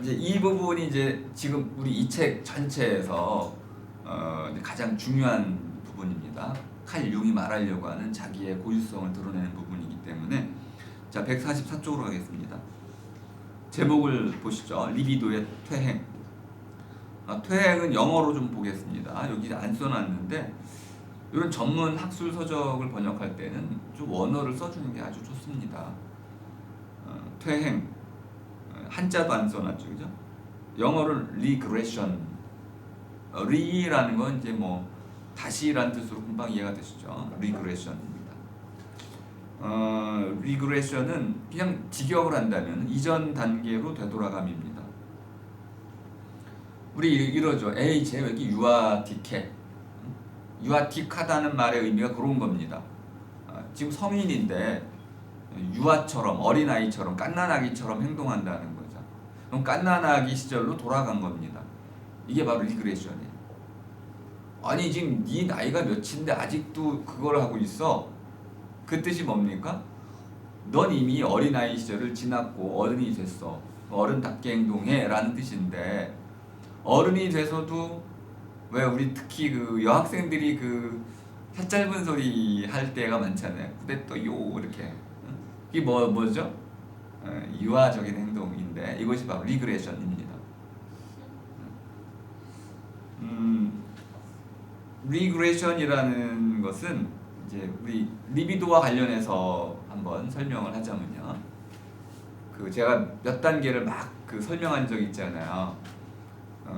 이제 이 부분이 이제 지금 우리 이 책 전체에서 가장 중요한 부분입니다. 칼 융이 말하려고 하는 자기의 고유성을 드러내는 부분이기 때문에 자 144쪽으로 가겠습니다. 제목을 보시죠. 리비도의 퇴행. 퇴행은 영어로 좀 보겠습니다. 여기 안 써놨는데 이런 전문 학술 서적을 번역할 때는 좀 원어를 써주는 게 아주 좋습니다. 퇴행 한자도 안 써놨죠, 그죠? 영어를 regression, re라는 건 이제 뭐 다시라는 뜻으로 금방 이해가 되시죠? regression입니다. regression은 그냥 직역을 한다면 이전 단계로 되돌아감입니다. 우리 이러죠. 에이 쟤 왜 이렇게 유아틱해? 유아틱하다는 말의 의미가 그런 겁니다. 지금 성인인데 유아처럼 어린아이처럼 갓난아기처럼 행동한다는 거죠. 그럼 갓난아기 시절로 돌아간 겁니다. 이게 바로 리그레션이에요. 아니 지금 네 나이가 몇인데 아직도 그걸 하고 있어? 그 뜻이 뭡니까? 넌 이미 어린아이 시절을 지났고 어른이 됐어. 어른답게 행동해 라는 뜻인데 어른이 돼서도 왜 우리 특히 그 여학생들이 그 혀짧은 소리 할 때가 많잖아요. 근데 또 요 이렇게 이게 뭐죠? 유아적인 행동인데 이것이 바로 리그레션입니다. 리그레션이라는 것은 이제 우리 리비도와 관련해서 한번 설명을 하자면요. 그 제가 몇 단계를 막 그 설명한 적 있잖아요.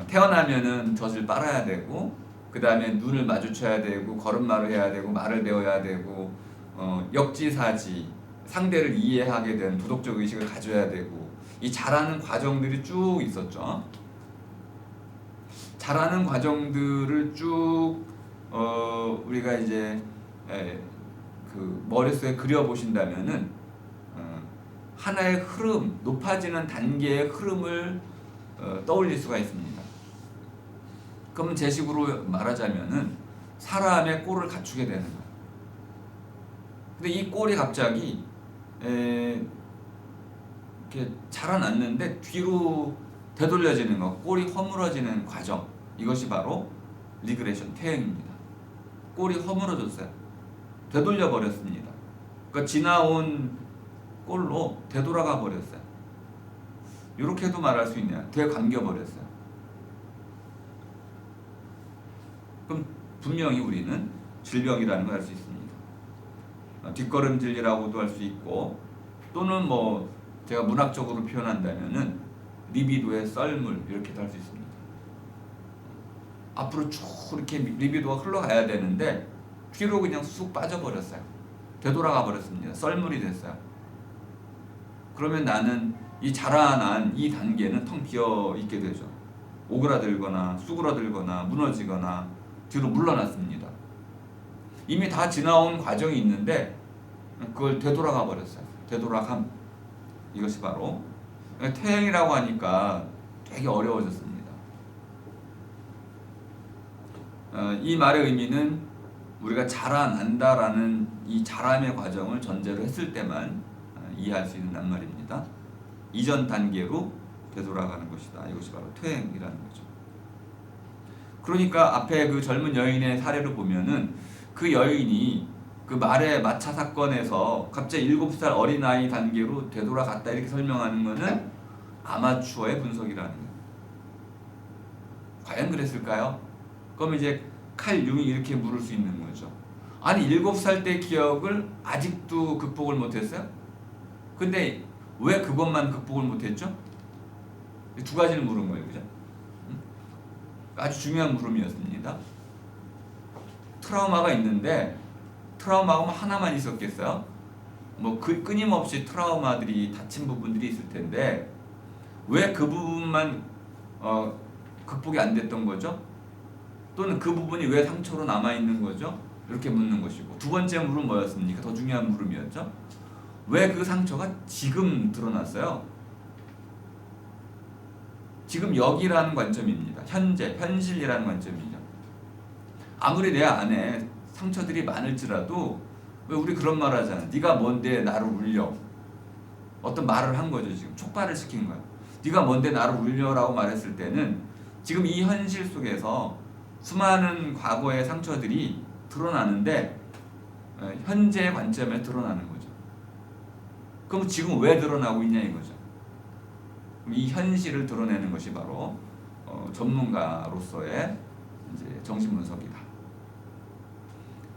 태어나면은 젖을 빨아야 되고 그 다음에 눈을 마주쳐야 되고 걸음마를 해야 되고 말을 배워야 되고 역지사지 상대를 이해하게 된 도덕적 의식을 가져야 되고 이 자라는 과정들이 쭉 있었죠. 자라는 과정들을 쭉 우리가 이제 그 머릿속에 그려 보신다면은 하나의 흐름, 높아지는 단계의 흐름을 떠올릴 수가 있습니다. 그러면 제 식으로 말하자면은 사람의 꼴을 갖추게 되는 거예요. 근데 이 꼴이 갑자기 이렇게 자라났는데 뒤로 되돌려지는 거, 꼴이 허물어지는 과정, 이것이 바로 리그레션, 퇴행입니다. 꼴이 허물어졌어요. 되돌려 버렸습니다. 그러니까 지나온 꼴로 되돌아가 버렸어요. 이렇게도 말할 수 있네요. 되감겨 버렸어요. 그럼 분명히 우리는 질병이라는 걸 알 수 있습니다. 뒷걸음질이라고도 할 수 있고 또는 뭐 제가 문학적으로 표현한다면은 리비도의 썰물 이렇게도 할 수 있습니다. 앞으로 쭉 이렇게 리비도가 흘러가야 되는데 뒤로 그냥 쑥 빠져버렸어요. 되돌아가 버렸습니다. 썰물이 됐어요. 그러면 나는 이 자라난 이 단계는 텅 비어 있게 되죠. 오그라들거나 쑥그러들거나 무너지거나 뒤로 물러났습니다. 이미 다 지나온 과정이 있는데 그걸 되돌아가 버렸어요. 되돌아감. 이것이 바로 퇴행이라고 하니까 되게 어려워졌습니다. 이 말의 의미는 우리가 자라난다라는 이 자람의 과정을 전제로 했을 때만 이해할 수 있는 말입니다. 이전 단계로 되돌아가는 것이다. 이것이 바로 퇴행이라는 거죠. 그러니까 앞에 그 젊은 여인의 사례를 보면은 그 여인이 그 말의 마차 사건에서 갑자기 7살 어린아이 단계로 되돌아갔다 이렇게 설명하는 것은 아마추어의 분석이라는 거예요. 과연 그랬을까요? 그럼 이제 칼 융이 이렇게 물을 수 있는 거죠. 아니 7살 때 기억을 아직도 극복을 못했어요? 근데 왜 그것만 극복을 못했죠? 두 가지를 물은 거예요, 그죠? 아주 중요한 물음이었습니다. 트라우마가 있는데 트라우마가 뭐 하나만 있었겠어요? 뭐 끊임없이 트라우마들이 다친 부분들이 있을 텐데 왜 그 부분만 극복이 안 됐던 거죠? 또는 그 부분이 왜 상처로 남아 있는 거죠? 이렇게 묻는 것이고, 두 번째 물은 뭐였습니까? 더 중요한 물음이었죠. 왜 그 상처가 지금 드러났어요? 지금 여기라는 관점입니다. 현재, 현실이라는 관점이죠. 아무리 내 안에 상처들이 많을지라도 왜 우리 그런 말 하잖아. 네가 뭔데 나를 울려. 어떤 말을 한 거죠. 지금 촉발을 시킨 거야. 네가 뭔데 나를 울려라고 말했을 때는 지금 이 현실 속에서 수많은 과거의 상처들이 드러나는데 현재 관점에 드러나는 거죠. 그럼 지금 왜 드러나고 있냐 이거죠. 이 현실을 드러내는 것이 바로 전문가로서의 이제 정신분석이다.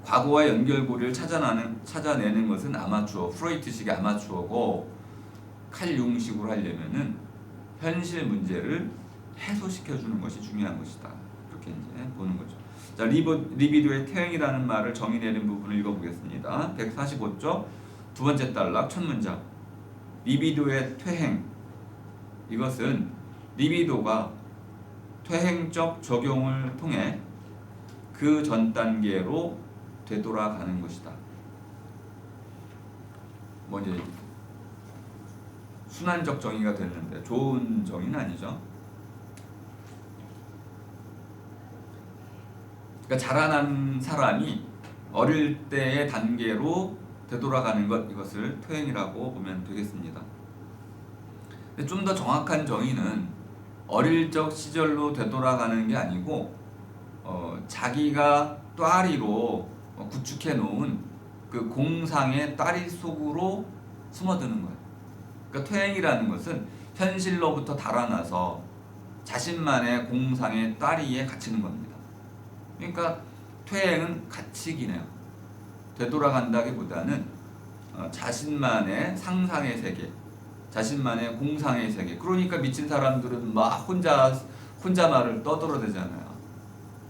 과거와 연결고리를 찾아내는 것은 아마추어, 프로이트식의 아마추어고, 칼 융식으로 하려면은 현실 문제를 해소시켜주는 것이 중요한 것이다. 이렇게 이제 보는 거죠. 자, 리비도의 퇴행이라는 말을 정의 내린 부분을 읽어보겠습니다. 145쪽 두 번째 단락 첫 문장. 리비도의 퇴행. 이것은 리비도가 퇴행적 적용을 통해 그 전 단계로 되돌아가는 것이다. 뭐 이제 순환적 정의가 됐는데 좋은 정의는 아니죠. 그러니까 자라난 사람이 어릴 때의 단계로 되돌아가는 것, 이것을 퇴행이라고 보면 되겠습니다. 좀 더 정확한 정의는 어릴 적 시절로 되돌아가는 게 아니고 자기가 또아리로 구축해 놓은 그 공상의 또아리 속으로 숨어드는 거예요. 그러니까 퇴행이라는 것은 현실로부터 달아나서 자신만의 공상의 또아리에 갇히는 겁니다. 그러니까 퇴행은 갇히기네요. 되돌아간다기보다는 자신만의 상상의 세계, 자신만의 공상의 세계. 그러니까 미친 사람들은 막 혼자 말을 떠들어대잖아요.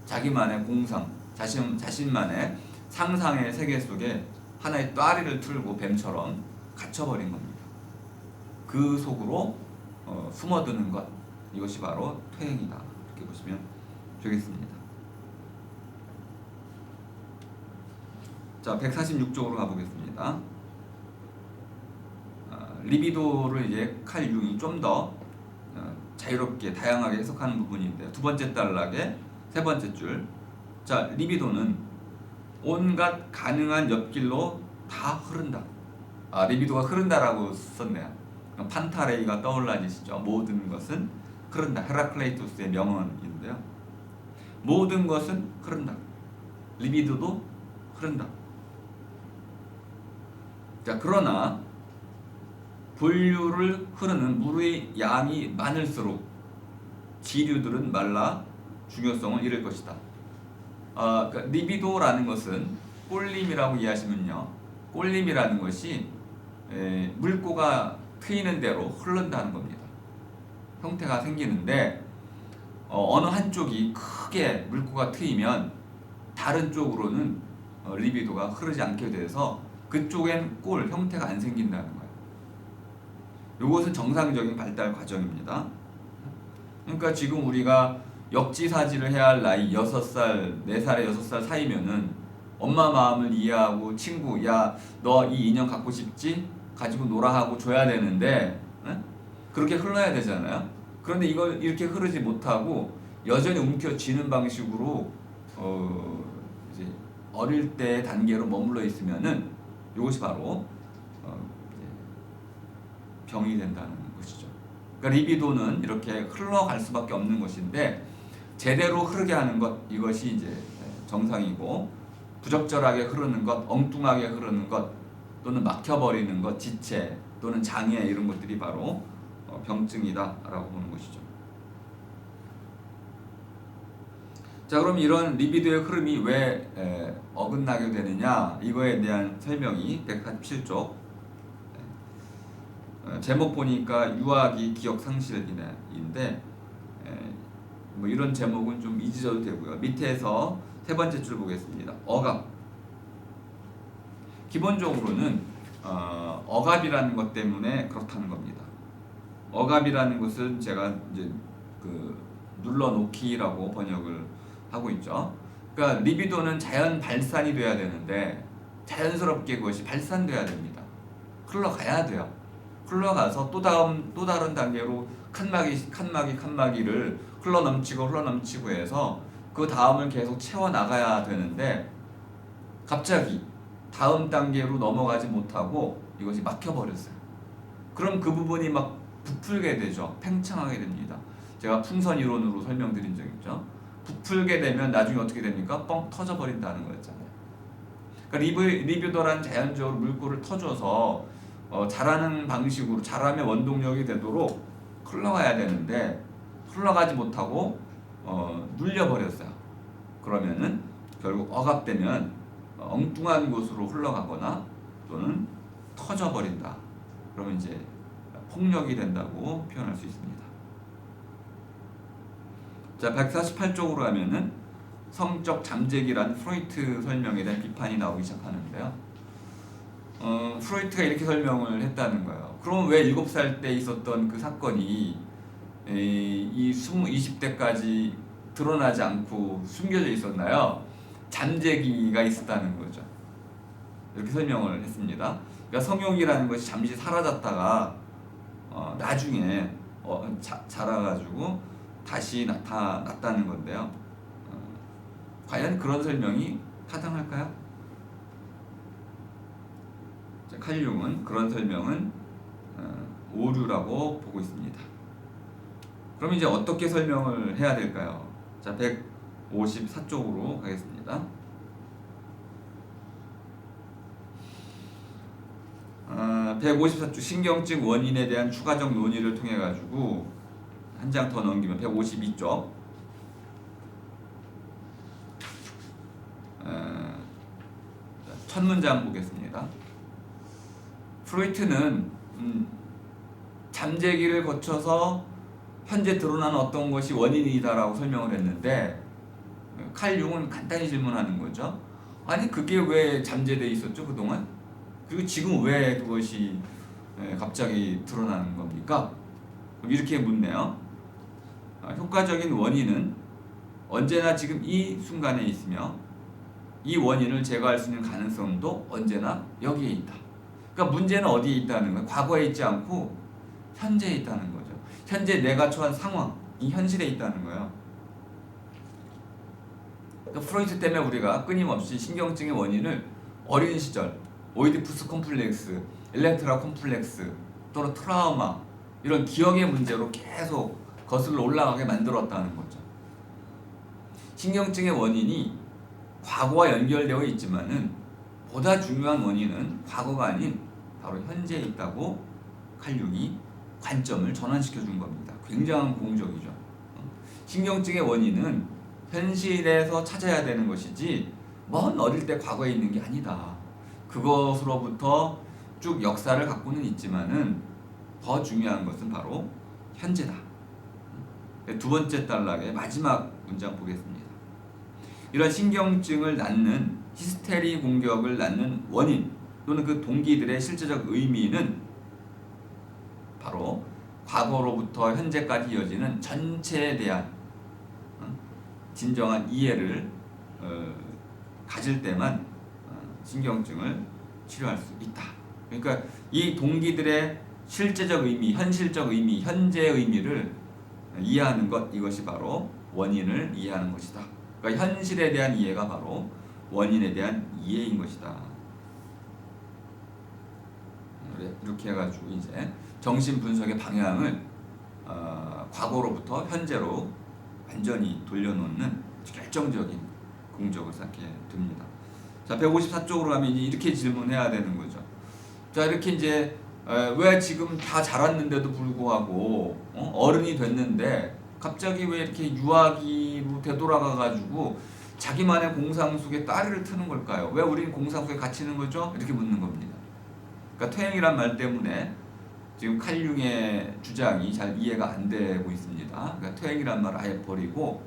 자기만의 공상, 자신만의 상상의 세계 속에 하나의 또아리를 틀고 뱀처럼 갇혀버린 겁니다. 그 속으로 숨어드는 것, 이것이 바로 퇴행이다. 이렇게 보시면 되겠습니다. 자, 146쪽으로 가보겠습니다. 리비도를 이제 칼 융이 좀 더 자유롭게 다양하게 해석하는 부분인데, 두 번째 단락의 세 번째 줄. 자, 리비도는 온갖 가능한 옆길로 다 흐른다. 리비도가 흐른다라고 썼네요. 판타레이가 떠올라지시죠. 모든 것은 흐른다. 헤라클레이토스의 명언인데요. 모든 것은 흐른다. 리비도도 흐른다. 자, 그러나 본류를 흐르는 물의 양이 많을수록 지류들은 말라 중요성을 잃을 것이다. 그러니까 리비도라는 것은 꼴림이라고 이해하시면요, 꼴림이라는 것이 물고가 트이는 대로 흐른다는 겁니다. 형태가 생기는데 어느 한쪽이 크게 물고가 트이면 다른 쪽으로는 리비도가 흐르지 않게 돼서 그쪽엔 꼴 형태가 안 생긴다는 거예요. 이것은 정상적인 발달 과정입니다. 그러니까 지금 우리가 역지사지를 해야 할 나이 6살, 4살에 6살 사이면은 엄마 마음을 이해하고 친구, 야, 너 이 인형 갖고 싶지? 가지고 놀아 하고 줘야 되는데 그렇게 흘러야 되잖아요. 그런데 이걸 이렇게 흐르지 못하고 여전히 움켜쥐는 방식으로 이제 어릴 때 단계로 머물러 있으면은 이것이 바로 병이 된다는 것이죠. 그러니까 리비도는 이렇게 흘러갈 수밖에 없는 것인데, 제대로 흐르게 하는 것, 이것이 이제 정상이고, 부적절하게 흐르는 것, 엉뚱하게 흐르는 것, 또는 막혀버리는 것, 지체 또는 장애, 이런 것들이 바로 병증이다라고 보는 것이죠. 자, 그럼 이런 리비도의 흐름이 왜 어긋나게 되느냐, 이거에 대한 설명이 147쪽. 제목 보니까 유아기 기억 상실인데, 뭐 이런 제목은 좀 잊으셔도 되고요. 밑에서 세 번째 줄 보겠습니다. 억압. 기본적으로는 억압이라는 것 때문에 그렇다는 겁니다. 억압이라는 것은 제가 이제 그 눌러놓기라고 번역을 하고 있죠. 그러니까 리비도는 자연 발산이 돼야 되는데 자연스럽게 그것이 발산돼야 됩니다. 흘러가야 돼요. 흘러가서 또 다른 단계로 칸막이를 흘러넘치고 해서 그 다음을 계속 채워 나가야 되는데 갑자기 다음 단계로 넘어가지 못하고 이것이 막혀버렸어요. 그럼 그 부분이 막 부풀게 되죠. 팽창하게 됩니다. 제가 풍선 이론으로 설명드린 적 있죠. 부풀게 되면 나중에 어떻게 됩니까? 뻥 터져버린다는 거였잖아요. 그러니까 리뷰더란 자연적으로 물꼬를 터줘서 자라는 방식으로 자라면 원동력이 되도록 흘러가야 되는데 흘러가지 못하고 눌려버렸어요. 그러면은 결국 억압되면 엉뚱한 곳으로 흘러가거나 또는 터져버린다. 그러면 이제 폭력이 된다고 표현할 수 있습니다. 자, 148쪽으로 가면은 성적 잠재기란 프로이트 설명에 대한 비판이 나오기 시작하는데요. 프로이트가 이렇게 설명을 했다는 거예요. 그럼 왜 7살 때 있었던 그 사건이 20대까지 드러나지 않고 숨겨져 있었나요? 잠재기가 있었다는 거죠. 이렇게 설명을 했습니다. 그러니까 성욕이라는 것이 잠시 사라졌다가 나중에 자라가지고 다시 나타났다는 건데요. 과연 그런 설명이 타당할까요? 칼 융은 그런 설명은 오류라고 보고 있습니다. 그럼 이제 어떻게 설명을 해야 될까요? 자, 154쪽으로 가겠습니다. 154쪽 신경증 원인에 대한 추가적 논의를 통해 가지고 한 장 더 넘기면 152쪽. 첫 문장 보겠습니다. 프로이트는 잠재기를 거쳐서 현재 드러나는 어떤 것이 원인이다라고 설명을 했는데 칼 융은 간단히 질문하는 거죠. 아니 그게 왜 잠재되어 있었죠 그동안? 그리고 지금 왜 그것이 갑자기 드러나는 겁니까? 이렇게 묻네요. 효과적인 원인은 언제나 지금 이 순간에 있으며 이 원인을 제거할 수 있는 가능성도 언제나 여기에 있다. 그러니까 문제는 어디에 있다는 거예요? 과거에 있지 않고 현재에 있다는 거죠. 현재 내가 처한 상황, 이 현실에 있다는 거예요. 그러니까 프로이트 때문에 우리가 끊임없이 신경증의 원인을 어린 시절, 오이디푸스 콤플렉스, 엘렉트라 콤플렉스 또는 트라우마 이런 기억의 문제로 계속 거슬러 올라가게 만들었다는 거죠. 신경증의 원인이 과거와 연결되어 있지만은 보다 중요한 원인은 과거가 아닌 바로 현재에 있다고 칼 융이 관점을 전환시켜 준 겁니다. 굉장한 공적이죠. 신경증의 원인은 현실에서 찾아야 되는 것이지 먼 어릴 때 과거에 있는 게 아니다. 그것으로부터 쭉 역사를 갖고는 있지만은 더 중요한 것은 바로 현재다. 두 번째 단락의 마지막 문장 보겠습니다. 이런 신경증을 낳는 히스테리 공격을 낳는 원인 또는 그 동기들의 실제적 의미는 바로 과거로부터 현재까지 이어지는 전체에 대한 진정한 이해를 가질 때만 신경증을 치료할 수 있다. 그러니까 이 동기들의 실제적 의미, 현실적 의미, 현재의 의미를 이해하는 것, 이것이 바로 원인을 이해하는 것이다. 그러니까 현실에 대한 이해가 바로 원인에 대한 이해인 것이다. 이렇게 해가지고 이제 정신 분석의 방향을 과거로부터 현재로 완전히 돌려놓는 결정적인 공적을 쌓게 됩니다. 자, 154쪽으로 가면 이렇게 질문해야 되는 거죠. 자, 이렇게 이제 왜 지금 다 자랐는데도 불구하고 어른이 됐는데 갑자기 왜 이렇게 유아기로 되돌아가가지고 자기만의 공상 속에 따리를 트는 걸까요? 왜 우리는 공상 속에 갇히는 거죠? 이렇게 묻는 겁니다. 그러니까 퇴행이란 말 때문에 지금 칼융의 주장이 잘 이해가 안 되고 있습니다. 그러니까 퇴행이란 말을 아예 버리고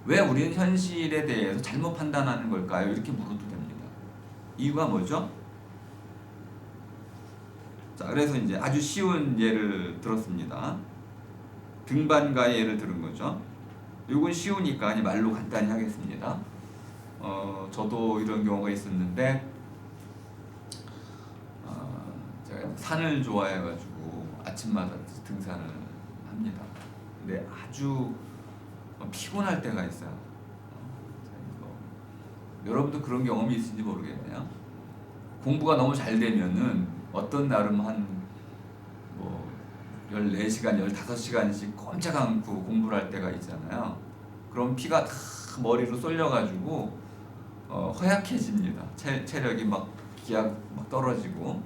왜 우리는 현실에 대해서 잘못 판단하는 걸까요? 이렇게 물어도 됩니다. 이유가 뭐죠? 자, 그래서 이제 아주 쉬운 예를 들었습니다. 등반가의 예를 들은 거죠. 이건 쉬우니까 그냥 말로 간단히 하겠습니다. 저도 이런 경우가 있었는데, 제가 산을 좋아해가지고 아침마다 등산을 합니다. 근데 아주 피곤할 때가 있어요. 여러분도 그런 경험이 있을지 모르겠네요. 공부가 너무 잘 되면은 어떤 날은 뭐 14시간, 15시간씩 꼼짝 않고 공부를 할 때가 있잖아요. 그럼 피가 다 머리로 쏠려가지고 허약해집니다. 체력이 막 기약 막 떨어지고.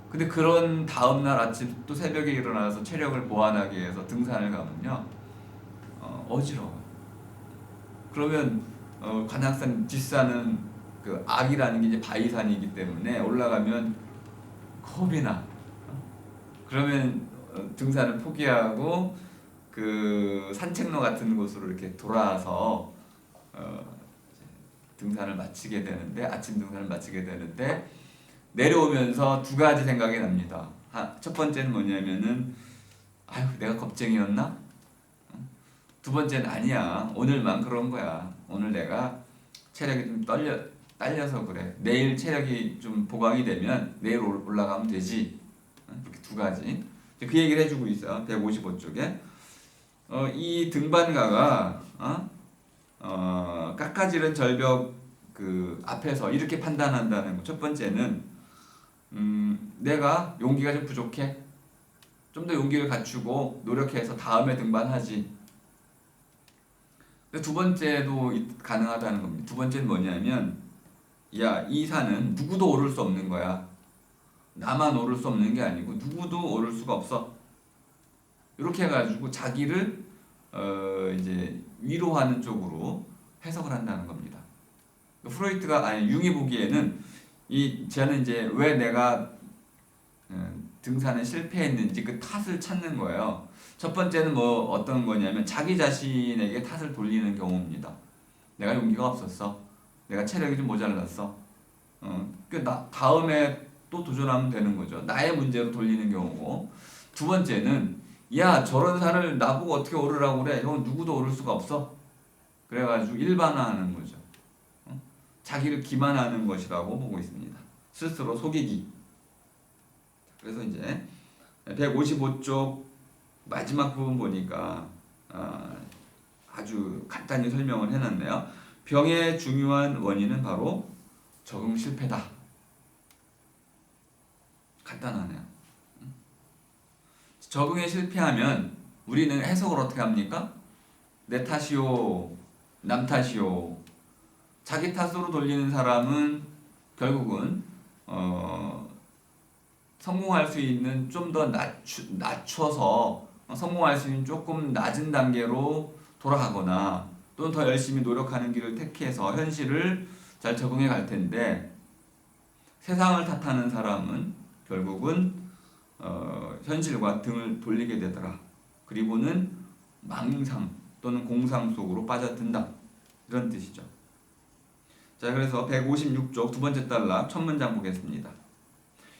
근데 그런 다음날 아침 또 새벽에 일어나서 체력을 보완하기 위해서 등산을 가면요, 어지러워요. 그러면 관악산 뒷산은 그 악이라는 게 이제 바위산이기 때문에 올라가면 겁이 나. 그러면 등산을 포기하고 그 산책로 같은 곳으로 이렇게 돌아와서 등산을 마치게 되는데, 아침 등산을 마치게 되는데, 내려오면서 두 가지 생각이 납니다. 첫 번째는 뭐냐면은, 아유, 내가 겁쟁이였나? 두 번째는 아니야, 오늘만 그런 거야. 오늘 내가 체력이 좀 딸려서 그래. 내일 체력이 좀 보강이 되면 내일 올라가면 되지. 이렇게 두 가지. 그 얘기를 해주고 있어요. 155쪽에. 이 등반가가 깎아지른 절벽 그 앞에서 이렇게 판단한다는 거. 첫 번째는 내가 용기가 좀 부족해. 좀 더 용기를 갖추고 노력해서 다음에 등반하지. 두 번째도 가능하다는 겁니다. 두 번째는 뭐냐면, 야, 이 산은 누구도 오를 수 없는 거야. 나만 오를 수 없는 게 아니고 누구도 오를 수가 없어. 이렇게 해가지고 자기를 이제 위로하는 쪽으로 해석을 한다는 겁니다. 융이 보기에는 저는 이제 왜 내가 등산에 실패했는지 그 탓을 찾는 거예요. 첫 번째는 뭐 어떤 거냐면 자기 자신에게 탓을 돌리는 경우입니다. 내가 용기가 없었어. 내가 체력이 좀 모자랐어. 다음에 또 도전하면 되는 거죠. 나의 문제로 돌리는 경우고. 두 번째는, 야, 저런 산을 나보고 어떻게 오르라고 그래? 이건 누구도 오를 수가 없어. 그래가지고 일반화하는 거죠. 자기를 기만하는 것이라고 보고 있습니다. 스스로 속이기. 그래서 이제 155쪽 마지막 부분 보니까 아주 간단히 설명을 해놨네요. 병의 중요한 원인은 바로 적응 실패다. 간단하네요. 적응에 실패하면 우리는 해석을 어떻게 합니까? 내 탓이요, 남 탓이요. 자기 탓으로 돌리는 사람은 결국은 성공할 수 있는 좀 더 낮춰서 성공할 수 있는 조금 낮은 단계로 돌아가거나 또는 더 열심히 노력하는 길을 택해서 현실을 잘 적응해 갈 텐데, 세상을 탓하는 사람은 결국은 현실과 등을 돌리게 되더라. 그리고는 망상 또는 공상 속으로 빠져든다. 이런 뜻이죠. 자, 그래서 156쪽 두 번째 단락 첫 문장 보겠습니다.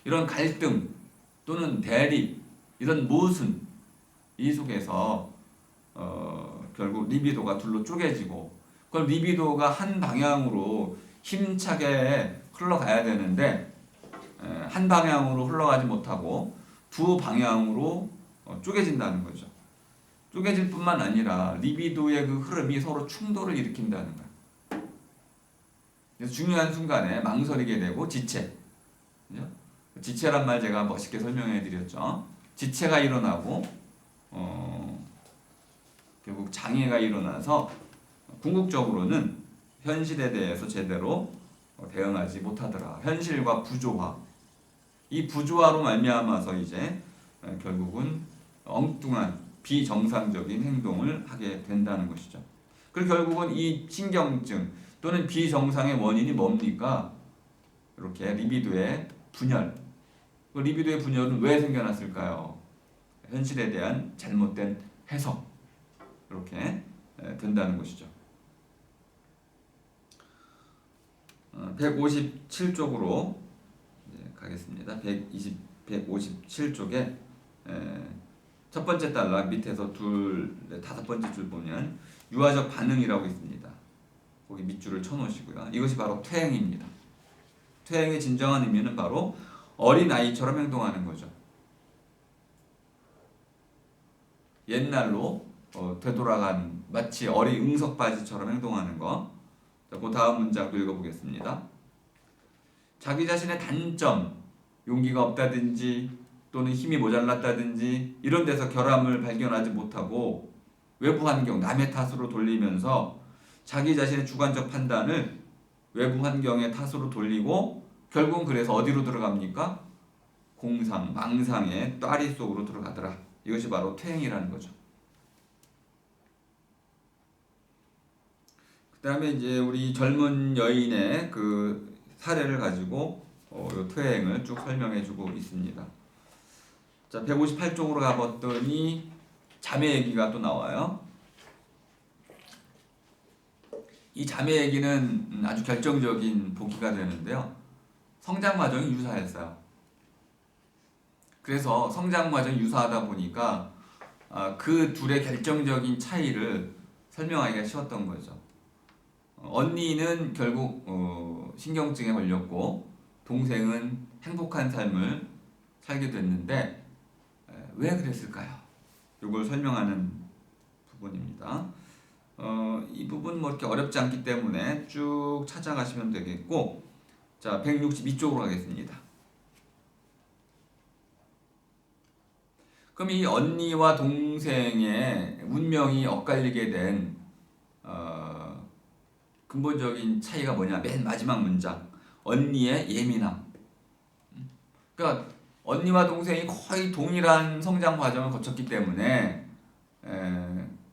이런 갈등 또는 대립, 이런 모순, 이 속에서 결국 리비도가 둘로 쪼개지고, 그럼 리비도가 한 방향으로 힘차게 흘러가야 되는데 한 방향으로 흘러가지 못하고 두 방향으로 쪼개진다는 거죠. 쪼개질 뿐만 아니라 리비도의 그 흐름이 서로 충돌을 일으킨다는 거예요. 그래서 중요한 순간에 망설이게 되고 지체. 그죠? 지체란 말 제가 멋있게 설명해 드렸죠. 지체가 일어나고 결국 장애가 일어나서 궁극적으로는 현실에 대해서 제대로 대응하지 못하더라. 현실과 부조화. 이 부조화로 말미암아서 이제 결국은 엉뚱한 비정상적인 행동을 하게 된다는 것이죠. 그리고 결국은 이 신경증 또는 비정상의 원인이 뭡니까? 이렇게 리비도의 분열. 그 리비도의 분열은 왜 생겨났을까요? 현실에 대한 잘못된 해석. 이렇게 된다는 것이죠. 157쪽으로 가겠습니다. 157쪽에 첫 번째 단락 밑에서 다섯 번째 줄 보면 유아적 반응이라고 있습니다. 거기 밑줄을 쳐놓으시고요. 이것이 바로 퇴행입니다. 퇴행의 진정한 의미는 바로 어린아이처럼 행동하는 거죠. 옛날로 되돌아간 마치 어린 응석바지처럼 행동하는 거. 자, 그 다음 문장도 읽어보겠습니다. 자기 자신의 단점, 용기가 없다든지 또는 힘이 모자랐다든지 이런 데서 결함을 발견하지 못하고 외부 환경, 남의 탓으로 돌리면서 자기 자신의 주관적 판단을 외부 환경의 탓으로 돌리고 결국은 그래서 어디로 들어갑니까? 공상, 망상의 또아리 속으로 들어가더라. 이것이 바로 퇴행이라는 거죠. 그 다음에 이제 우리 젊은 여인의 그 사례를 가지고 요 퇴행을 쭉 설명해주고 있습니다. 자, 158쪽으로 가봤더니 자매 얘기가 또 나와요. 이 자매 얘기는 아주 결정적인 보기가 되는데요. 성장 과정이 유사했어요. 그래서 성장 과정이 유사하다 보니까 그 둘의 결정적인 차이를 설명하기가 쉬웠던 거죠. 언니는 결국 신경증에 걸렸고 동생은 행복한 삶을 살게 됐는데 왜 그랬을까요? 이걸 설명하는 부분입니다. 이 부분 뭐 이렇게 어렵지 않기 때문에 쭉 찾아가시면 되겠고, 자 162쪽으로 가겠습니다. 그럼 이 언니와 동생의 운명이 엇갈리게 된 근본적인 차이가 뭐냐? 맨 마지막 문장. 언니의 예민함. 그러니까 언니와 동생이 거의 동일한 성장 과정을 거쳤기 때문에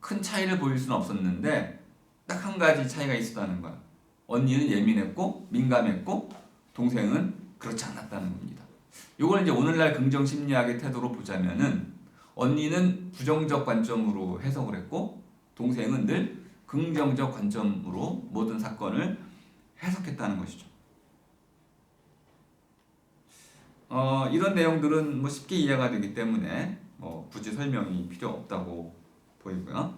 큰 차이를 보일 수는 없었는데 딱 한 가지 차이가 있었다는 거야. 언니는 예민했고 민감했고 동생은 그렇지 않았다는 겁니다. 이걸 이제 오늘날 긍정 심리학의 태도로 보자면은 언니는 부정적 관점으로 해석을 했고 동생은 늘 긍정적 관점으로 모든 사건을 해석했다는 것이죠. 이런 내용들은 뭐 쉽게 이해가 되기 때문에 굳이 설명이 필요 없다고 보이고요.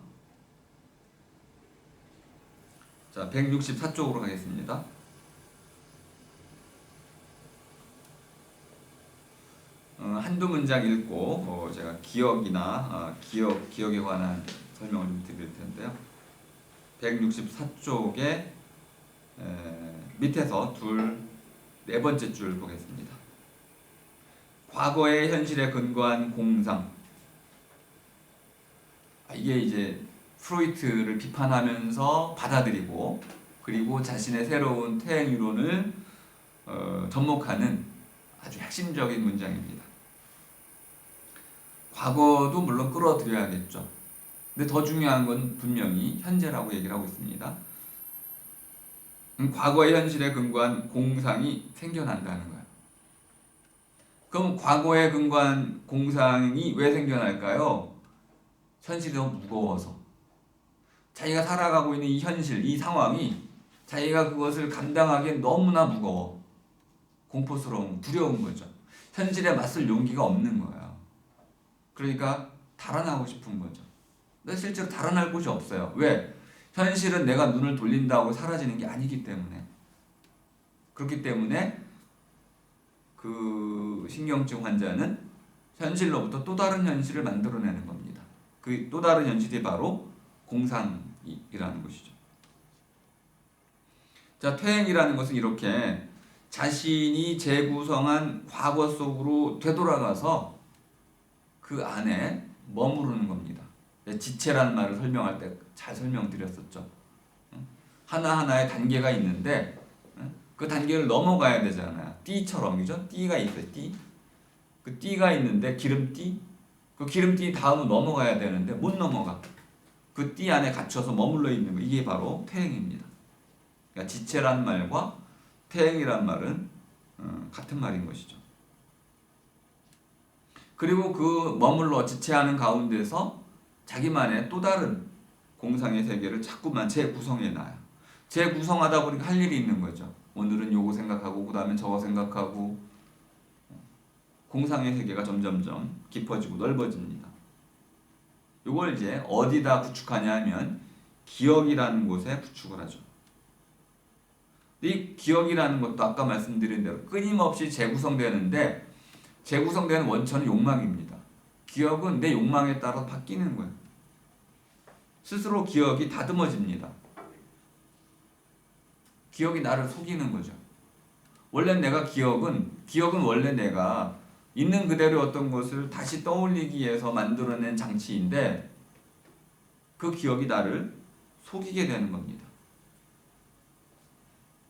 자, 164쪽으로 가겠습니다. 한두 문장 읽고 제가 기억이나 기억에 관한 설명을 좀 드릴 텐데요. 164쪽에 밑에서 네 번째 줄 보겠습니다. 과거의 현실에 근거한 공상. 이게 이제 프로이트를 비판하면서 받아들이고 그리고 자신의 새로운 퇴행 이론을 접목하는 아주 핵심적인 문장입니다. 과거도 물론 끌어들여야겠죠. 근데 더 중요한 건 분명히 현재라고 얘기를 하고 있습니다. 과거의 현실에 근거한 공상이 생겨난다는 거예요. 그럼 과거에 근거한 공상이 왜 생겨날까요? 현실이 너무 무거워서. 자기가 살아가고 있는 이 현실, 이 상황이 자기가 그것을 감당하기엔 너무나 무거워. 공포스러운, 두려운 거죠. 현실에 맞설 용기가 없는 거예요. 그러니까 달아나고 싶은 거죠. 근데 실제로 달아날 곳이 없어요. 왜? 현실은 내가 눈을 돌린다고 사라지는 게 아니기 때문에. 그렇기 때문에 그 신경증 환자는 현실로부터 또 다른 현실을 만들어내는 겁니다. 그 또 다른 현실이 바로 공상이라는 것이죠. 자, 퇴행이라는 것은 이렇게 자신이 재구성한 과거 속으로 되돌아가서 그 안에 머무르는 겁니다. 지체라는 말을 설명할 때 잘 설명드렸었죠. 하나하나의 단계가 있는데 그 단계를 넘어가야 되잖아요. 띠처럼, 그죠? 띠가 있어요. 띠. 그 띠가 있는데 기름띠. 그 기름띠 다음은 넘어가야 되는데 못 넘어가. 그 띠 안에 갇혀서 머물러 있는 거. 이게 바로 퇴행입니다. 그러니까 지체란 말과 퇴행이란 말은 같은 말인 것이죠. 그리고 그 머물러 지체하는 가운데서 자기만의 또 다른 공상의 세계를 자꾸만 재구성해 놔요. 재구성하다 보니까 할 일이 있는 거죠. 오늘은 요거 생각하고 그 다음에 저거 생각하고 공상의 세계가 점점점 깊어지고 넓어집니다. 요걸 이제 어디다 구축하냐 하면 기억이라는 곳에 구축을 하죠. 이 기억이라는 것도 아까 말씀드린 대로 끊임없이 재구성되는데 재구성되는 원천은 욕망입니다. 기억은 내 욕망에 따라 바뀌는 거예요. 스스로 기억이 다듬어집니다. 기억이 나를 속이는 거죠. 원래 내가 기억은 원래 내가 있는 그대로 어떤 것을 다시 떠올리기 위해서 만들어낸 장치인데 그 기억이 나를 속이게 되는 겁니다.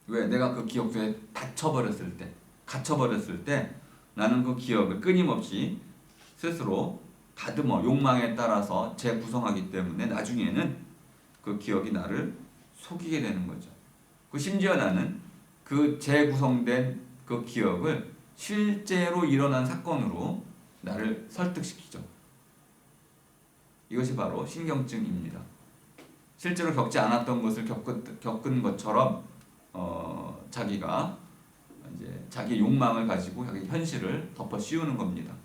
왜? 내가 그 기억 속에 갇혀버렸을 때 나는 그 기억을 끊임없이 스스로 다듬어 욕망에 따라서 재구성하기 때문에 나중에는 그 기억이 나를 속이게 되는 거죠. 그 심지어 나는 그 재구성된 그 기억을 실제로 일어난 사건으로 나를 설득시키죠. 이것이 바로 신경증입니다. 실제로 겪지 않았던 것을 겪은 것처럼 자기가 이제 자기 욕망을 가지고 자기 현실을 덮어 씌우는 겁니다.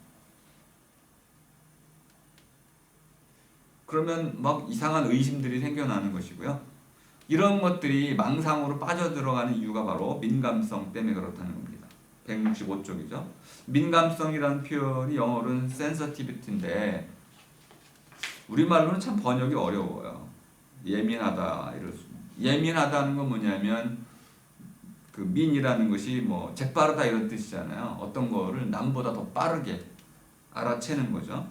그러면 막 이상한 의심들이 생겨나는 것이고요. 이런 것들이 망상으로 빠져들어가는 이유가 바로 민감성 때문에 그렇다는 겁니다. 165쪽이죠. 민감성이라는 표현이 영어로는 sensitivity인데 우리말로는 참 번역이 어려워요. 예민하다 이럴 수. 예민하다는 건 뭐냐면 그 민이라는 것이 뭐 재빠르다 이런 뜻이잖아요. 어떤 거를 남보다 더 빠르게 알아채는 거죠.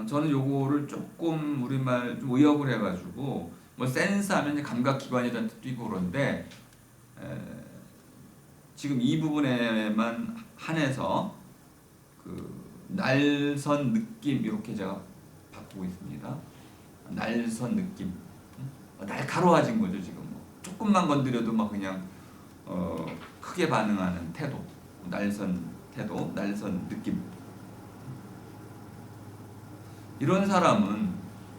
저는 요거를 조금 우리말 좀 의역을 해가지고 뭐 센스하면 감각기관이라는 뜻도 있고 그런데 지금 이 부분에만 한해서 그 날선 느낌 이렇게 제가 바꾸고 있습니다. 날선 느낌, 날카로워진 거죠 지금. 조금만 건드려도 막 그냥 크게 반응하는 태도, 날선 태도, 날선 느낌. 이런 사람은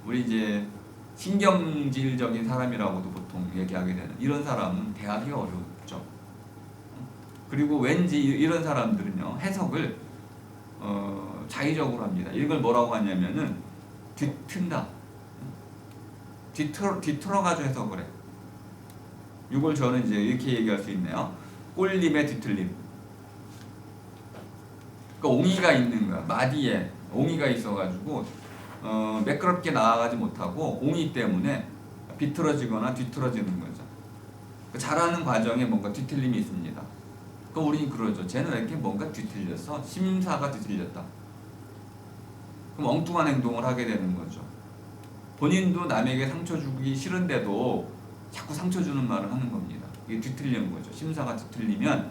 우리 이제 신경질적인 사람이라고도 보통 얘기하게 되는 이런 사람은 대하기 어렵죠. 그리고 왠지 이런 사람들은요 해석을 자의적으로 합니다. 이걸 뭐라고 하냐면은 뒤튼다, 뒤틀어가지고 해석을 해. 이걸 저는 이제 이렇게 얘기할 수 있네요. 꼴림의 뒤틀림. 그러니까 옹이가 있는 거야. 마디에 옹이가 있어가지고 매끄럽게 나아가지 못하고 옹이 때문에 비틀어지거나 뒤틀어지는 거죠. 자라는 과정에 뭔가 뒤틀림이 있습니다. 그럼 우리는 그러죠. 쟤는 왜 이렇게 뭔가 뒤틀렸어? 심사가 뒤틀렸다. 그럼 엉뚱한 행동을 하게 되는 거죠. 본인도 남에게 상처 주기 싫은데도 자꾸 상처 주는 말을 하는 겁니다. 이게 뒤틀리는 거죠. 심사가 뒤틀리면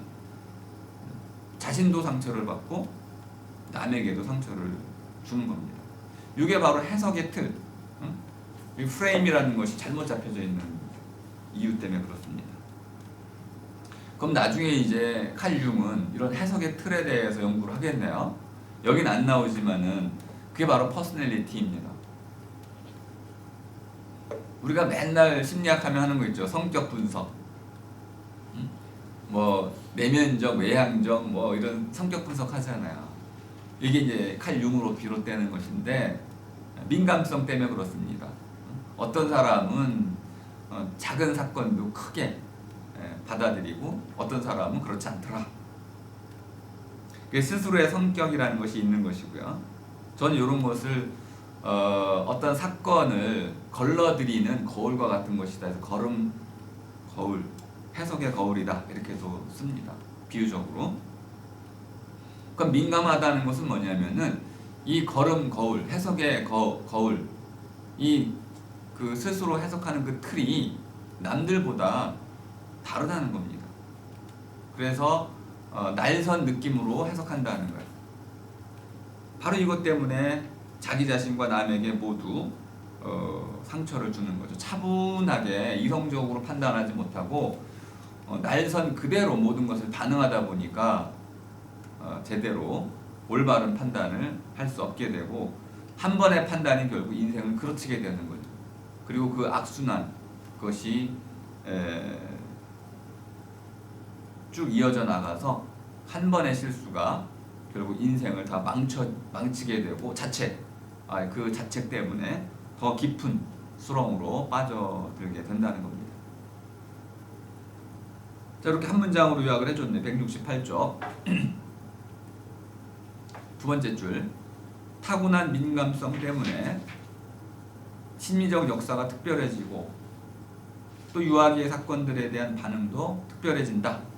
자신도 상처를 받고 남에게도 상처를 주는 겁니다. 이게 바로 해석의 틀, 이 프레임이라는 것이 잘못 잡혀져 있는 이유 때문에 그렇습니다. 그럼 나중에 이제 칼 융은 이런 해석의 틀에 대해서 연구를 하겠네요. 여긴 안 나오지만은 그게 바로 퍼스널리티입니다. 우리가 맨날 심리학하면 하는 거 있죠. 성격 분석, 뭐 내면적, 외향적, 뭐 이런 성격 분석 하잖아요. 이게 이제 칼 융으로 비롯되는 것인데 민감성 때문에 그렇습니다. 어떤 사람은 작은 사건도 크게 받아들이고 어떤 사람은 그렇지 않더라. 스스로의 성격이라는 것이 있는 것이고요. 저는 이런 것을 어떤 사건을 걸러들이는 거울과 같은 것이다 해서 거울, 해석의 거울이다 이렇게도 씁니다. 비유적으로. 그럼 민감하다는 것은 뭐냐면은 이 거울, 해석의 거울, 이 그 스스로 해석하는 그 틀이 남들보다 다르다는 겁니다. 그래서 날선 느낌으로 해석한다는 거예요. 바로 이것 때문에 자기 자신과 남에게 모두 상처를 주는 거죠. 차분하게 이성적으로 판단하지 못하고 날선 그대로 모든 것을 반응하다 보니까 제대로 올바른 판단을 할 수 없게 되고 한 번의 판단이 결국 인생을 그르치게 되는 거죠. 그리고 그 악순환 그것이 쭉 이어져 나가서 한 번의 실수가 결국 인생을 다 망치게 되고 그 자책 때문에 더 깊은 수렁으로 빠져들게 된다는 겁니다. 자, 이렇게 한 문장으로 요약을 해줬네. 168쪽 두 번째 줄, 타고난 민감성 때문에 심리적 역사가 특별해지고 또 유아기의 사건들에 대한 반응도 특별해진다.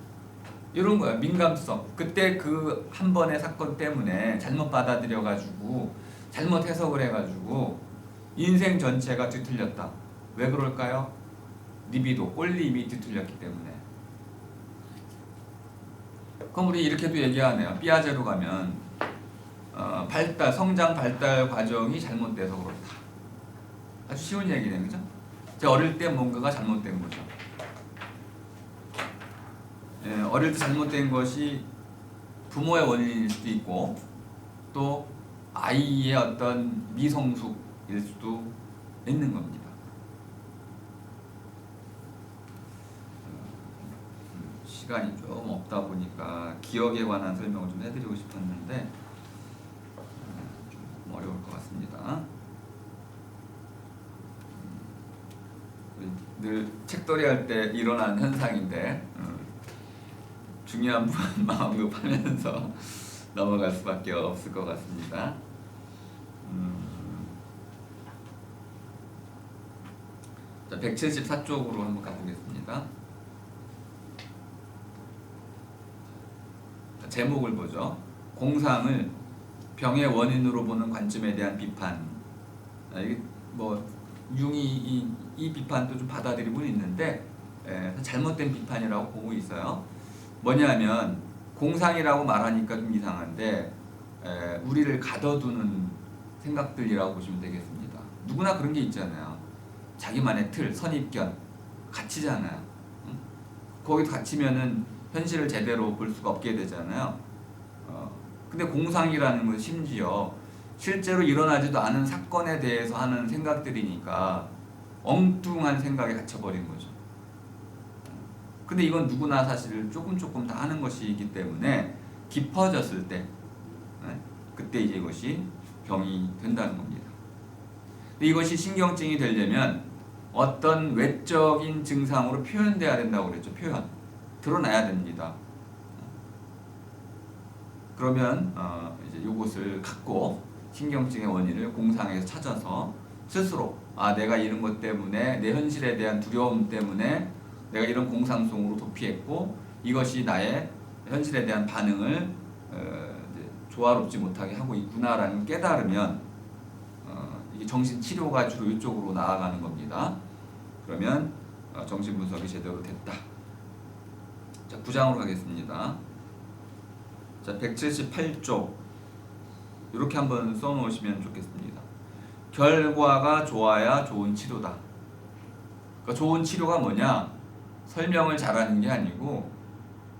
이런 거야. 민감성. 그때 그 한 번의 사건 때문에 잘못 받아들여가지고 잘못 해석을 해가지고 인생 전체가 뒤틀렸다. 왜 그럴까요? 리비도, 꼴림이 뒤틀렸기 때문에. 그럼 우리 이렇게도 얘기하네요. 삐아제로 가면 성장 발달 과정이 잘못돼서 그렇다. 아주 쉬운 얘기네, 그죠? 어릴 때 뭔가가 잘못된 거죠. 어릴 때 잘못된 것이 부모의 원인일 수도 있고 또 아이의 어떤 미성숙일 수도 있는 겁니다. 시간이 좀 없다 보니까 기억에 관한 설명을 좀 해드리고 싶었는데 좀 어려울 것 같습니다. 늘 책돌이 할 때 일어난 현상인데 중요한 부분만 언급하면서 넘어갈 수밖에 없을 것 같습니다. 자, 174쪽으로 한번 가보겠습니다. 제목을 보죠. 공상을 병의 원인으로 보는 관점에 대한 비판. 이게 융이 이 비판도 좀 받아들이고 있는데 잘못된 비판이라고 보고 있어요. 뭐냐면 공상이라고 말하니까 좀 이상한데 우리를 가둬두는 생각들이라고 보시면 되겠습니다. 누구나 그런 게 있잖아요. 자기만의 틀, 선입견, 갇히잖아요. 거기서 갇히면은 현실을 제대로 볼 수가 없게 되잖아요. 근데 공상이라는 것은 심지어 실제로 일어나지도 않은 사건에 대해서 하는 생각들이니까 엉뚱한 생각에 갇혀버린 거죠. 근데 이건 누구나 사실 조금 다 하는 것이기 때문에 깊어졌을 때 그때 이제 이것이 병이 된다는 겁니다. 근데 이것이 신경증이 되려면 어떤 외적인 증상으로 표현돼야 된다고 그랬죠. 드러나야 됩니다. 그러면 이제 이것을 갖고 신경증의 원인을 공상에서 찾아서 스스로 내가 이런 것 때문에 내 현실에 대한 두려움 때문에 내가 이런 공상성으로 도피했고 이것이 나의 현실에 대한 반응을 이제 조화롭지 못하게 하고 있구나라는 깨달으면 이게 정신치료가 주로 이쪽으로 나아가는 겁니다. 그러면 정신분석이 제대로 됐다. 자, 9장으로 가겠습니다. 자, 178쪽 이렇게 한번 써놓으시면 좋겠습니다. 결과가 좋아야 좋은 치료다. 그러니까 좋은 치료가 뭐냐? 설명을 잘하는 게 아니고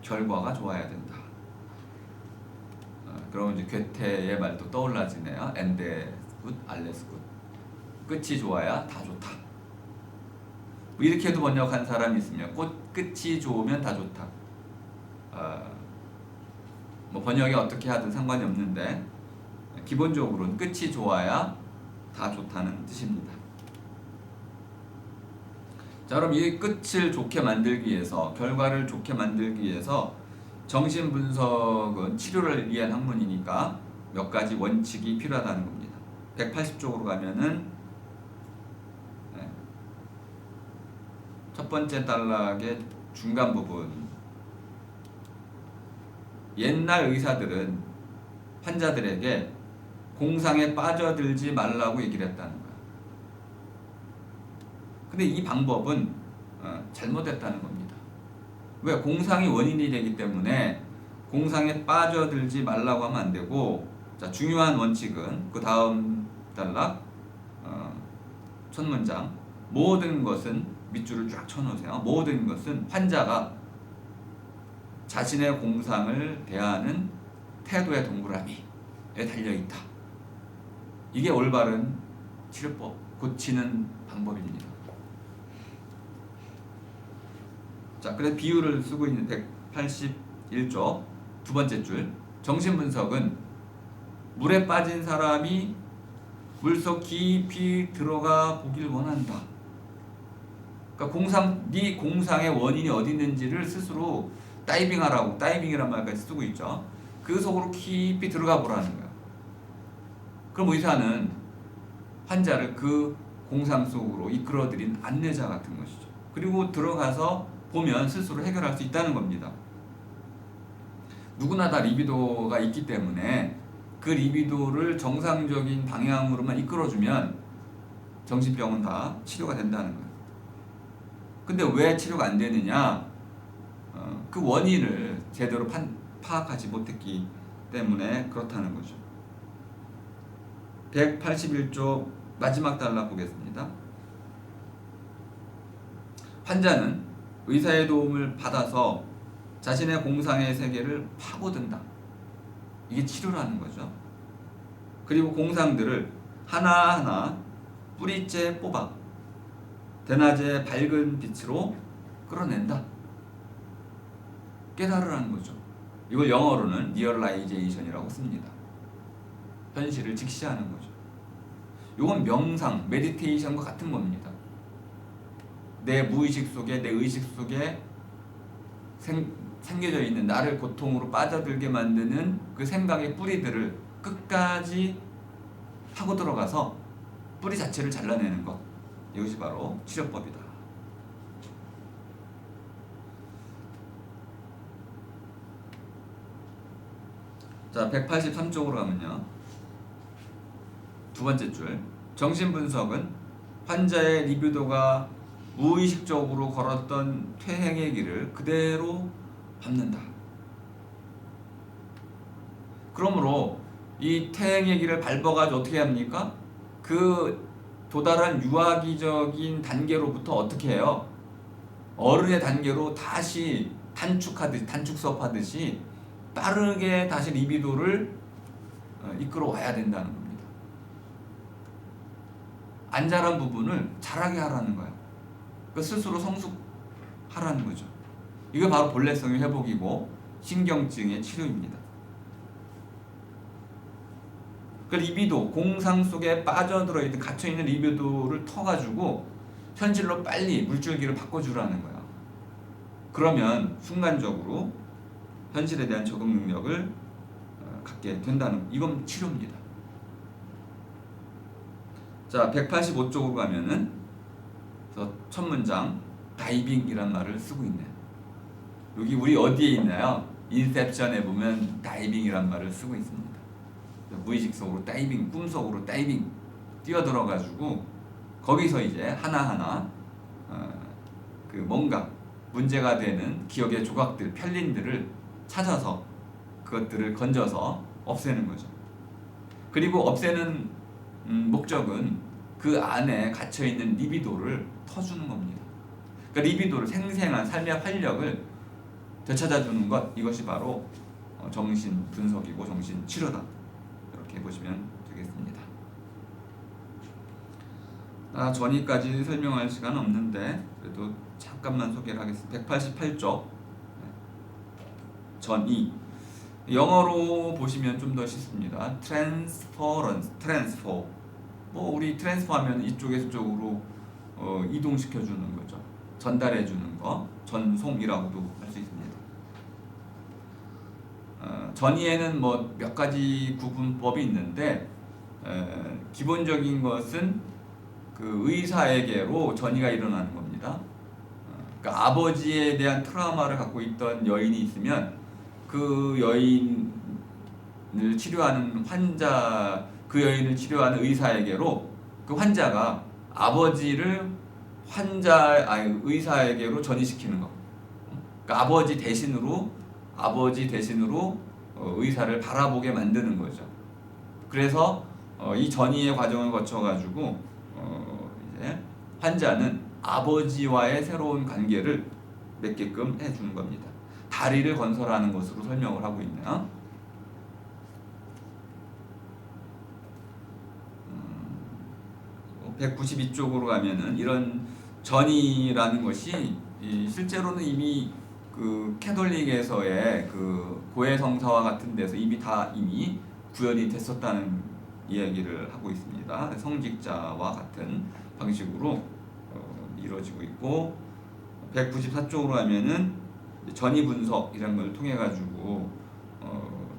결과가 좋아야 된다. 그러면 이제 괴테의 말도 떠올라지네요. 엔데 굿, 알레스 굿. 끝이 좋아야 다 좋다. 이렇게도 번역한 사람이 있으면 끝이 좋으면 다 좋다. 번역이 어떻게 하든 상관이 없는데 기본적으로는 끝이 좋아야 다 좋다는 뜻입니다. 자, 그럼 이 끝을 좋게 만들기 위해서, 결과를 좋게 만들기 위해서 정신분석은 치료를 위한 학문이니까 몇 가지 원칙이 필요하다는 겁니다. 180쪽으로 가면은 첫 번째 단락의 중간 부분, 옛날 의사들은 환자들에게 공상에 빠져들지 말라고 얘기를 했다는 거야. 근데 이 방법은 잘못됐다는 겁니다. 왜? 공상이 원인이 되기 때문에 공상에 빠져들지 말라고 하면 안 되고 자, 중요한 원칙은 그 다음 단락 첫 문장 모든 것은 밑줄을 쫙 쳐놓으세요. 모든 것은 환자가 자신의 공상을 대하는 태도의 동그라미에 달려있다. 이게 올바른 치료법, 고치는 방법입니다. 자, 그래서 비유를 쓰고 있는 181쪽 두 번째 줄. 정신분석은 물에 빠진 사람이 물속 깊이 들어가 보길 원한다. 그러니까 네 공상의 원인이 어디 있는지를 스스로 다이빙하라고, 다이빙이란 말까지 쓰고 있죠. 그 속으로 깊이 들어가 보라는 거야. 그럼 의사는 환자를 그 공상 속으로 이끌어들인 안내자 같은 것이죠. 그리고 들어가서 보면 스스로 해결할 수 있다는 겁니다. 누구나 다 리비도가 있기 때문에 그 리비도를 정상적인 방향으로만 이끌어주면 정신병은 다 치료가 된다는 거예요. 근데 왜 치료가 안 되느냐? 그 원인을 제대로 파악하지 못했기 때문에 그렇다는 거죠. 181쪽 마지막 단락 보겠습니다. 환자는 의사의 도움을 받아서 자신의 공상의 세계를 파고든다. 이게 치료라는 거죠. 그리고 공상들을 하나하나 뿌리째 뽑아 대낮의 밝은 빛으로 끌어낸다. 깨달으라는 거죠. 이걸 영어로는 리얼라이제이션이라고 씁니다. 현실을 직시하는 거죠. 이건 명상, 메디테이션과 같은 겁니다. 내 무의식 속에, 내 의식 속에 생겨져 있는 나를 고통으로 빠져들게 만드는 그 생각의 뿌리들을 끝까지 파고 들어가서 뿌리 자체를 잘라내는 것. 이것이 바로 치료법이다. 자, 183쪽으로 가면요. 두 번째 줄. 정신분석은 환자의 리비도가 무의식적으로 걸었던 퇴행의 길을 그대로 밟는다. 그러므로 이 퇴행의 길을 밟아가지고 어떻게 합니까? 그 도달한 유아기적인 단계로부터 어떻게 해요? 어른의 단계로 다시 단축 수업하듯이 빠르게 다시 리비도를 이끌어 와야 된다는 겁니다. 안 자란 부분을 자라게 하라는 거야. 그 스스로 성숙하라는 거죠. 이거 바로 본래성의 회복이고 신경증의 치료입니다. 그 리비도, 공상 속에 빠져들어 있는 갇혀있는 리비도를 터가지고 현실로 빨리 물줄기를 바꿔주라는 거야. 그러면 순간적으로 현실에 대한 적응 능력을 갖게 된다는, 이건 치료입니다. 자, 185쪽으로 가면은 첫 문장 다이빙이란 말을 쓰고 있네. 여기 우리 어디에 있나요? 인셉션에 보면 다이빙이란 말을 쓰고 있습니다. 무의식 속으로 다이빙, 꿈속으로 다이빙 뛰어들어가지고 거기서 이제 하나하나 그 뭔가 문제가 되는 기억의 조각들, 편린들을 찾아서 그것들을 건져서 없애는 거죠. 그리고 없애는 목적은 그 안에 갇혀있는 리비도를 터주는 겁니다. 그러니까 리비도를, 생생한 삶의 활력을 되찾아주는 것, 이것이 바로 정신 분석이고 정신 치료다. 이렇게 보시면 되겠습니다. 전이까지 설명할 시간 없는데 그래도 잠깐만 소개를 하겠습니다. 188쪽 전이 영어로 보시면 좀 더 쉽습니다. transference, transfer. 뭐 우리 트랜스퍼 하면 이쪽에서 쪽으로 이동시켜 주는 거죠. 전달해 주는 거, 전송이라고도 할 수 있습니다. 전이에는 뭐 몇 가지 구분법이 있는데 기본적인 것은 그 의사에게로 전이가 일어나는 겁니다. 그러니까 아버지에 대한 트라우마를 갖고 있던 여인이 있으면 그 여인을 치료하는 환자, 그 여인을 치료하는 의사에게로 그 환자가 아버지를 의사에게로 전이시키는 거. 그러니까 아버지 대신으로 의사를 바라보게 만드는 거죠. 그래서 이 전이의 과정을 거쳐가지고 이제 환자는 아버지와의 새로운 관계를 맺게끔 해주는 겁니다. 다리를 건설하는 것으로 설명을 하고 있네요. 192쪽으로 가면은 이런 전이라는 것이 실제로는 이미 그 캐톨릭에서의 그 고해성사와 같은 데서 이미 구현이 됐었다는 이야기를 하고 있습니다. 성직자와 같은 방식으로 이루어지고 있고 194쪽으로 하면은 전이 분석이라는 걸 통해 가지고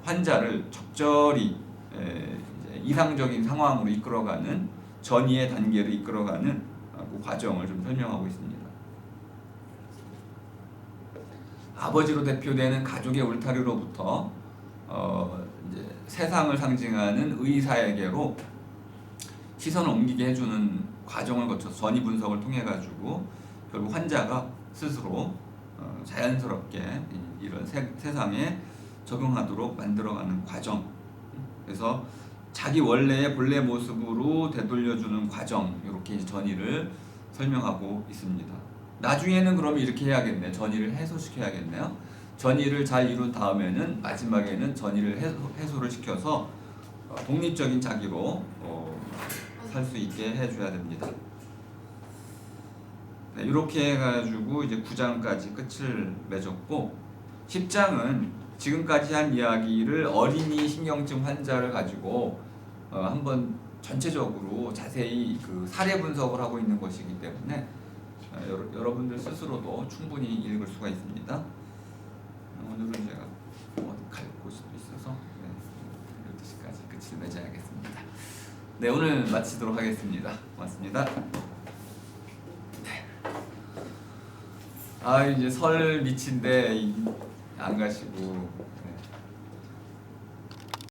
환자를 적절히 이제 이상적인 상황으로 이끌어가는 전이의 단계를 이끌어가는 그 과정을 좀 설명하고 있습니다. 아버지로 대표되는 가족의 울타리로부터 이제 세상을 상징하는 의사에게로 시선을 옮기게 해주는 과정을 거쳐서 전이 분석을 통해 가지고 결국 환자가 스스로 자연스럽게 이런 세상에 적응하도록 만들어가는 과정. 그래서 자기 원래의 본래 모습으로 되돌려주는 과정, 이렇게 전이를 설명하고 있습니다. 나중에는 그럼 이렇게 해야겠네. 전이를 해소시켜야겠네요. 전이를 잘 이룬 다음에는 마지막에는 전이를 해소를 시켜서 독립적인 자기로 살 수 있게 해줘야 됩니다. 네, 이렇게 해가지고 이제 9장까지 끝을 맺었고 10장은 지금까지 한 이야기를 어린이 신경증 환자를 가지고 한번 전체적으로 자세히 그 사례 분석을 하고 있는 것이기 때문에 여러분들 스스로도 충분히 읽을 수가 있습니다. 오늘은 제가 갈 곳이 있어서 12시까지 끝을 맺어야겠습니다. 네, 오늘 마치도록 하겠습니다. 고맙습니다. 아, 이제 설 밑인데 안 가시고